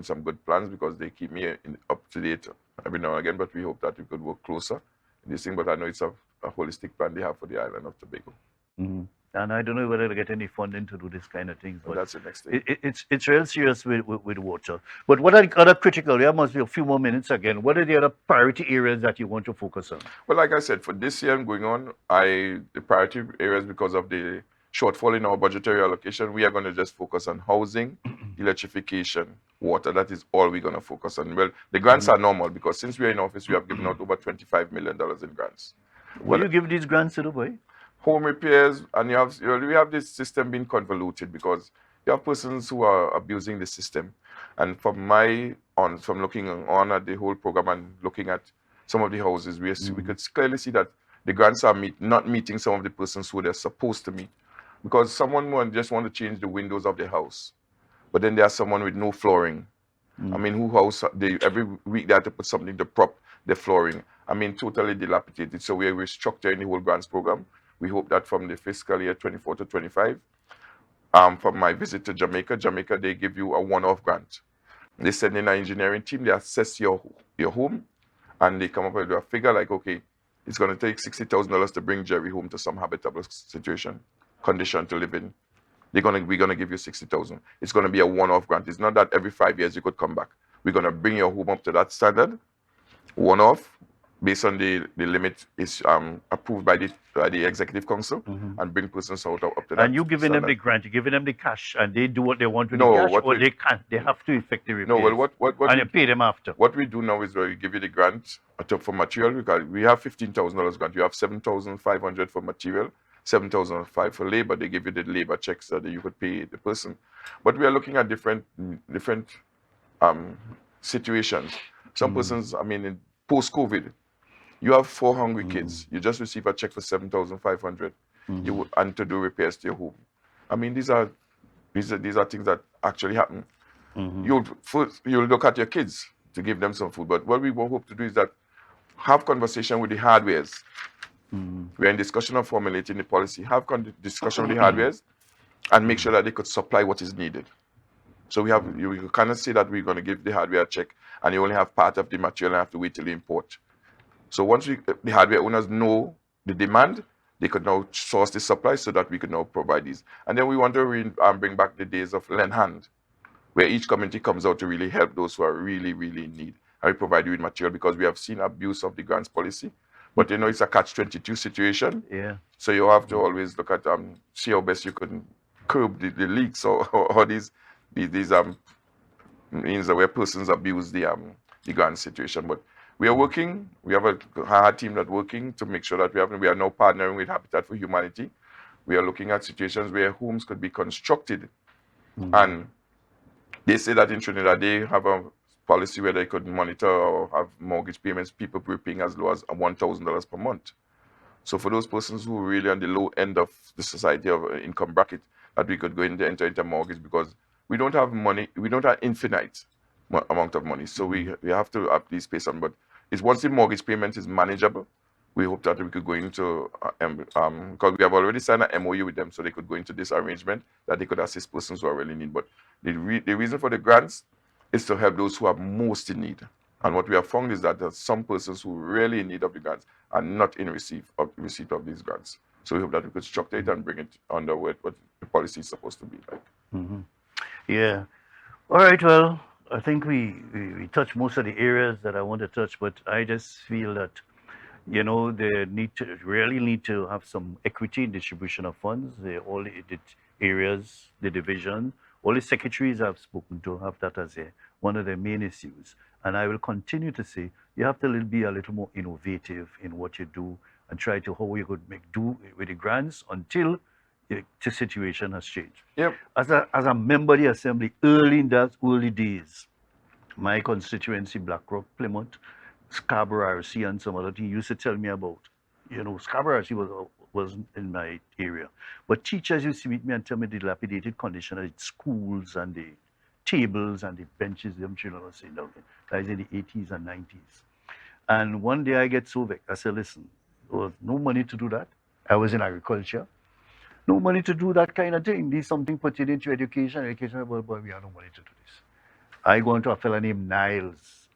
some good plans, because they keep me up to date every now and again. But we hope that we could work closer in this thing. But I know it's a holistic plan they have for the island of Tobago. And I don't know whether to get any funding to do this kind of things. But But that's the next thing. it's real serious with water. But what are the other critical? There must be a few more minutes again. What are the other priority areas that you want to focus on? Well, like I said, for this year and going on, the priority areas, because of the shortfall in our budgetary allocation, we are going to just focus on housing, electrification, water. That is all we're going to focus on. Well, the grants are normal, because since we're in office, we have given out over $25 million in grants. Will you give these grants to the boy? Home repairs, and we have this system being convoluted, because you have persons who are abusing the system. And from looking on at the whole program and looking at some of the houses, we could clearly see that the grants are not meeting some of the persons who they're supposed to meet. Because someone just want to change the windows of the house, but then there's someone with no flooring. I mean, every week they have to put something to prop the flooring. I mean, totally dilapidated. So we're restructuring the whole grants program. We hope that from the fiscal year 24 to 25, from my visit to Jamaica, they give you a one-off grant. They send in an engineering team, they assess your home, and they come up with a figure like, okay, it's going to take $60,000 to bring Gerry home to some habitable condition to live in. We're going to give you $60,000. It's going to be a one-off grant. It's not that every 5 years you could come back. We're going to bring your home up to that standard, one-off, based on the limit is approved by the executive council, and bring persons out up to that. And you giving them standard. the grant, you giving them the cash, and they do what they want with No, the cash, what or we- they can't. They have to effect the repairs. No, well, what and you pay them after. What we do now is we give you the grant for material. We have $15,000 grant. You have $7,500 for material, $7,500 for labor. They give you the labor checks so that you could pay the person. But we are looking at different situations. Some persons, in post-COVID, you have 4 hungry kids. You just receive a check for $7,500. And to do repairs to your home. I mean, these are things that actually happen. You'll look at your kids to give them some food. But what we hope to do is that have conversation with the hardwares. We're in discussion of formulating the policy. Have discussion with the hardwares and make sure that they could supply what is needed. So you cannot say that we're going to give the hardware a check and you only have part of the material and have to wait till you import. So once the hardware owners know the demand, they could now source the supply so that we could now provide these. And then we want to bring back the days of lend hand, where each community comes out to really help those who are really, really in need. And we provide you with material, because we have seen abuse of the grants policy. But it's a catch-22 situation. Yeah. So you have to always look at see how best you can curb the leaks or these means where persons abuse the grant situation. But we are working. We have a hard team that's working to make sure that we are now partnering with Habitat for Humanity. We are looking at situations where homes could be constructed and They say that in Trinidad they have a policy where they could monitor or have mortgage payments, people paying as low as $1,000 per month. So for those persons who are really on the low end of the society of income bracket, that we could go in there, enter into mortgage, because we don't have money, we don't have infinite amount of money. So we have to at least pay some. But it's once the mortgage payment is manageable, we hope that we could go into, because we have already signed an MOU with them, so they could go into this arrangement that they could assist persons who are really in need. But the reason for the grants is to help those who are most in need. And what we have found is that there are some persons who are really in need of the grants are not in receipt of these grants. So we hope that we could structure it and bring it under what the policy is supposed to be like. Yeah. All right. Well, I think we touched most of the areas that I want to touch, but I just feel that, they really need to have some equity in distribution of funds. All the areas, the division, all the secretaries I've spoken to have that as one of their main issues. And I will continue to say you have to be a little more innovative in what you do and try to how you could make do with the grants until the situation has changed. Yep. As a member of the assembly, early in those early days, my constituency, Blackrock, Plymouth, Scarborough RC, and some other thing used to tell me about. Scarborough RC wasn't in my area, but teachers used to meet me and tell me the dilapidated condition of the schools and the tables and the benches them children were sitting down in. That is in the 80s and 90s. And one day I get so vexed. I said, listen, there was no money to do that. I was in agriculture. No money to do that kind of thing. There's something pertaining to education. But we have no money to do this. I go into a fellow named Niles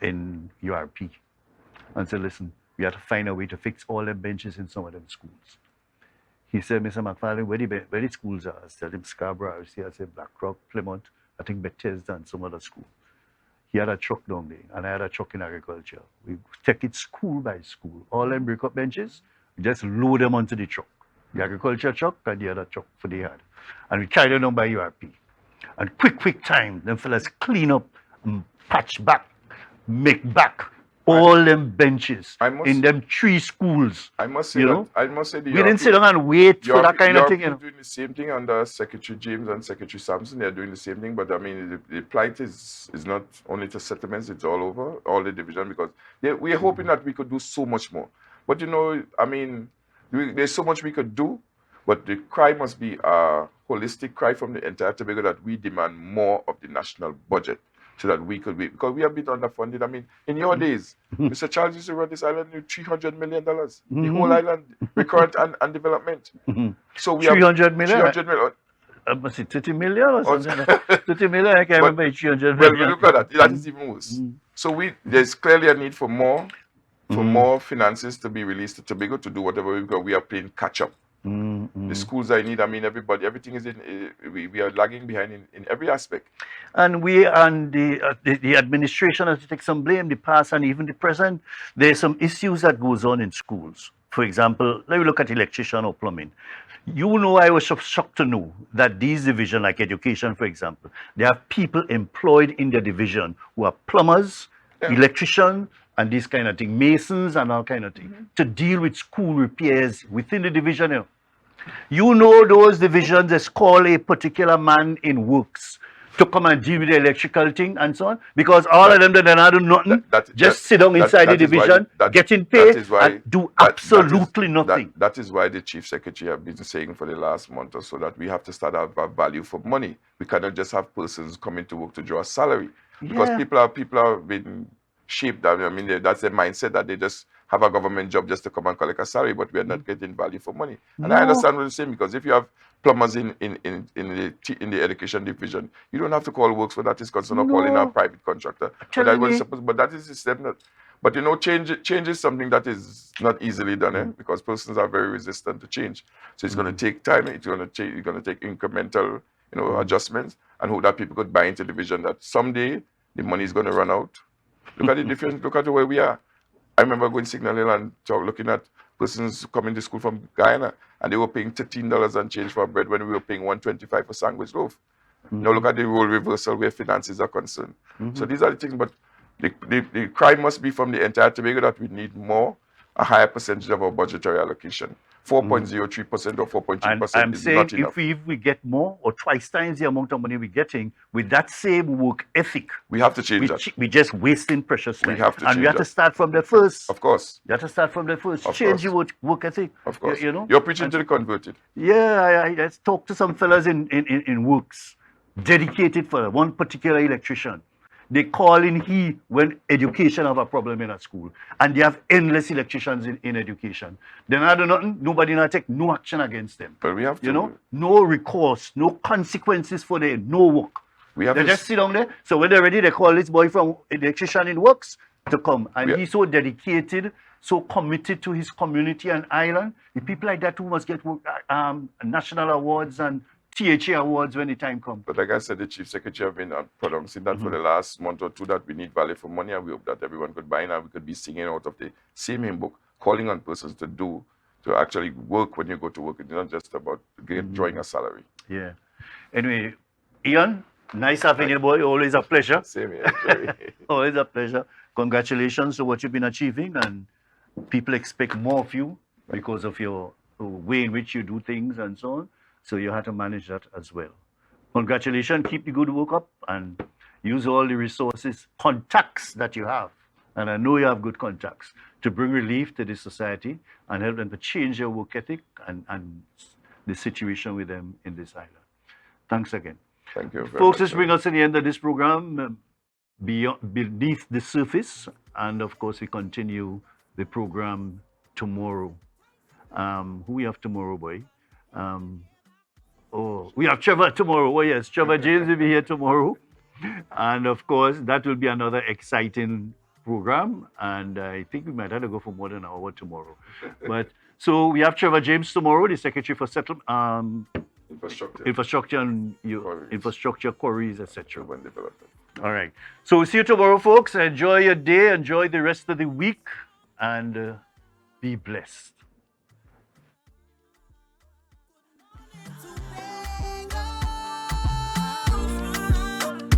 in URP and said, listen, we have to find a way to fix all them benches in some of them schools. He said, Mr. McFarlane, where the schools are? I said, Scarborough, I said, Blackrock, Plymouth, I think Bethesda and some other school. He had a truck down there, and I had a truck in agriculture. We take it school by school. All them break up benches, we just load them onto the truck. The agriculture truck and the other truck for the yard. And we carry them down by URP. And quick time, them fellas clean up, patch back, make back all them benches in them 3 schools. I must say that we didn't sit down and wait for that kind of thing. You're doing the same thing under Secretary James and Secretary Sampson. They're doing the same thing, but I mean, the plight is not only to settlements; it's all over, all the division. Because we're hoping that we could do so much more. But I mean, there's so much we could do. But the cry must be a holistic cry from the entire Tobago that we demand more of the national budget, so that we could be, because we have been underfunded. I mean, in your days, Mr. Charles used to run this island with $300 million, the whole island, recurrent and development. So we 300 million? 300 million. Must it 30 million or something? 30 million, I can't remember 300 million. Well, look at that. That is even worse. So there's clearly a need for more finances to be released to Tobago to do whatever, because we are playing catch up. The schools I need, I mean, everything is we are lagging behind in every aspect. And the administration has to take some blame, the past and even the present. There's some issues that goes on in schools. For example, let me look at electrician or plumbing. I was shocked to know that these divisions, like education, for example, they have people employed in their division who are plumbers, electricians, and this kind of thing, masons and all kind of thing, to deal with school repairs within the division. Those divisions, just call a particular man in works to come and deal with the electrical thing and so on, because all of them that are not do nothing, sit down inside the division, getting paid, and do absolutely nothing. That is why the chief secretary have been saying for the last month or so that we have to start have a value for money. We cannot just have persons coming to work to draw a salary, because people have been shaped. I mean, that's their mindset that they just have a government job just to come and collect a salary, but we are not getting value for money. And I understand what you're saying, because if you have plumbers in the education division, you don't have to call works for that is concerned or call in a private contractor. But that is the step. But change is something that is not easily done, because persons are very resistant to change. So it's going to take time. It's going to take incremental, adjustments, and hope that people could buy into the vision that someday the money is going to run out. Look at the difference. Look at where we are. I remember going Signal Hill and looking at persons coming to school from Guyana, and they were paying $13 and change for bread when we were paying $1.25 for sandwich loaf. Now look at the role reversal where finances are concerned. So these are the things, but the cry must be from the entire Tobago that we need a higher percentage of our budgetary allocation 4.03% or 4.3% I'm is saying not enough. if we get more or twice times the amount of money we're getting with that same work ethic, We have to change that. we're just wasting precious We life. have to and we change have to that. start from the first. Of course. You have to start from the first. Of Change course. your work ethic. Of course. You know? You're preaching to the converted. Yeah, I talked to some fellas in works, dedicated for one particular electrician. They call in when education have a problem in a school. And they have endless electricians in education. Then I do nothing, nobody not take no action against them. But we have to. You know, no recourse, no consequences for them, no work. We have They to. just sit down there. So when they're ready, they call this boy from electrician in works to come. And he's so dedicated, so committed to his community and island. The people like that who must get national awards and THA awards when the time comes. But like I said, the Chief Secretary have been pronouncing that for the last month or two, that we need value for money, and we hope that everyone could buy and we could be singing out of the same hymn book, calling on persons to actually work when you go to work. It's not just about drawing a salary. Yeah. Anyway, Ian, nice having you, boy. Always a pleasure. Same here, Jerry. Always a pleasure. Congratulations to what you've been achieving, and people expect more of you because of your way in which you do things and so on. So you have to manage that as well. Congratulations. Keep the good work up and use all the resources, contacts that you have. And I know you have good contacts to bring relief to this society and help them to change their work ethic and the situation with them in this island. Thanks again. Thank you very Folks, much. this brings us to the end of this program, Beneath the Surface. And of course, we continue the program tomorrow. Who we have tomorrow, boy? We have Trevor tomorrow. Oh, yes, Trevor James will be here tomorrow. And of course, that will be another exciting program. And I think we might have to go for more than an hour tomorrow. But so we have Trevor James tomorrow, the Secretary for Settlement, Infrastructure and Infrastructure Quarries, etc. Urban development. All right. So we'll see you tomorrow, folks. Enjoy your day. Enjoy the rest of the week. And be blessed.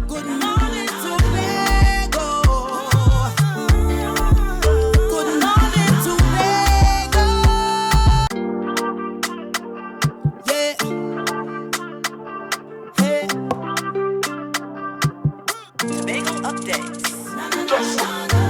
Good morning, Tobago. Good morning, Tobago. Yeah. Hey. Tobago updates. Na, na, na, na, na.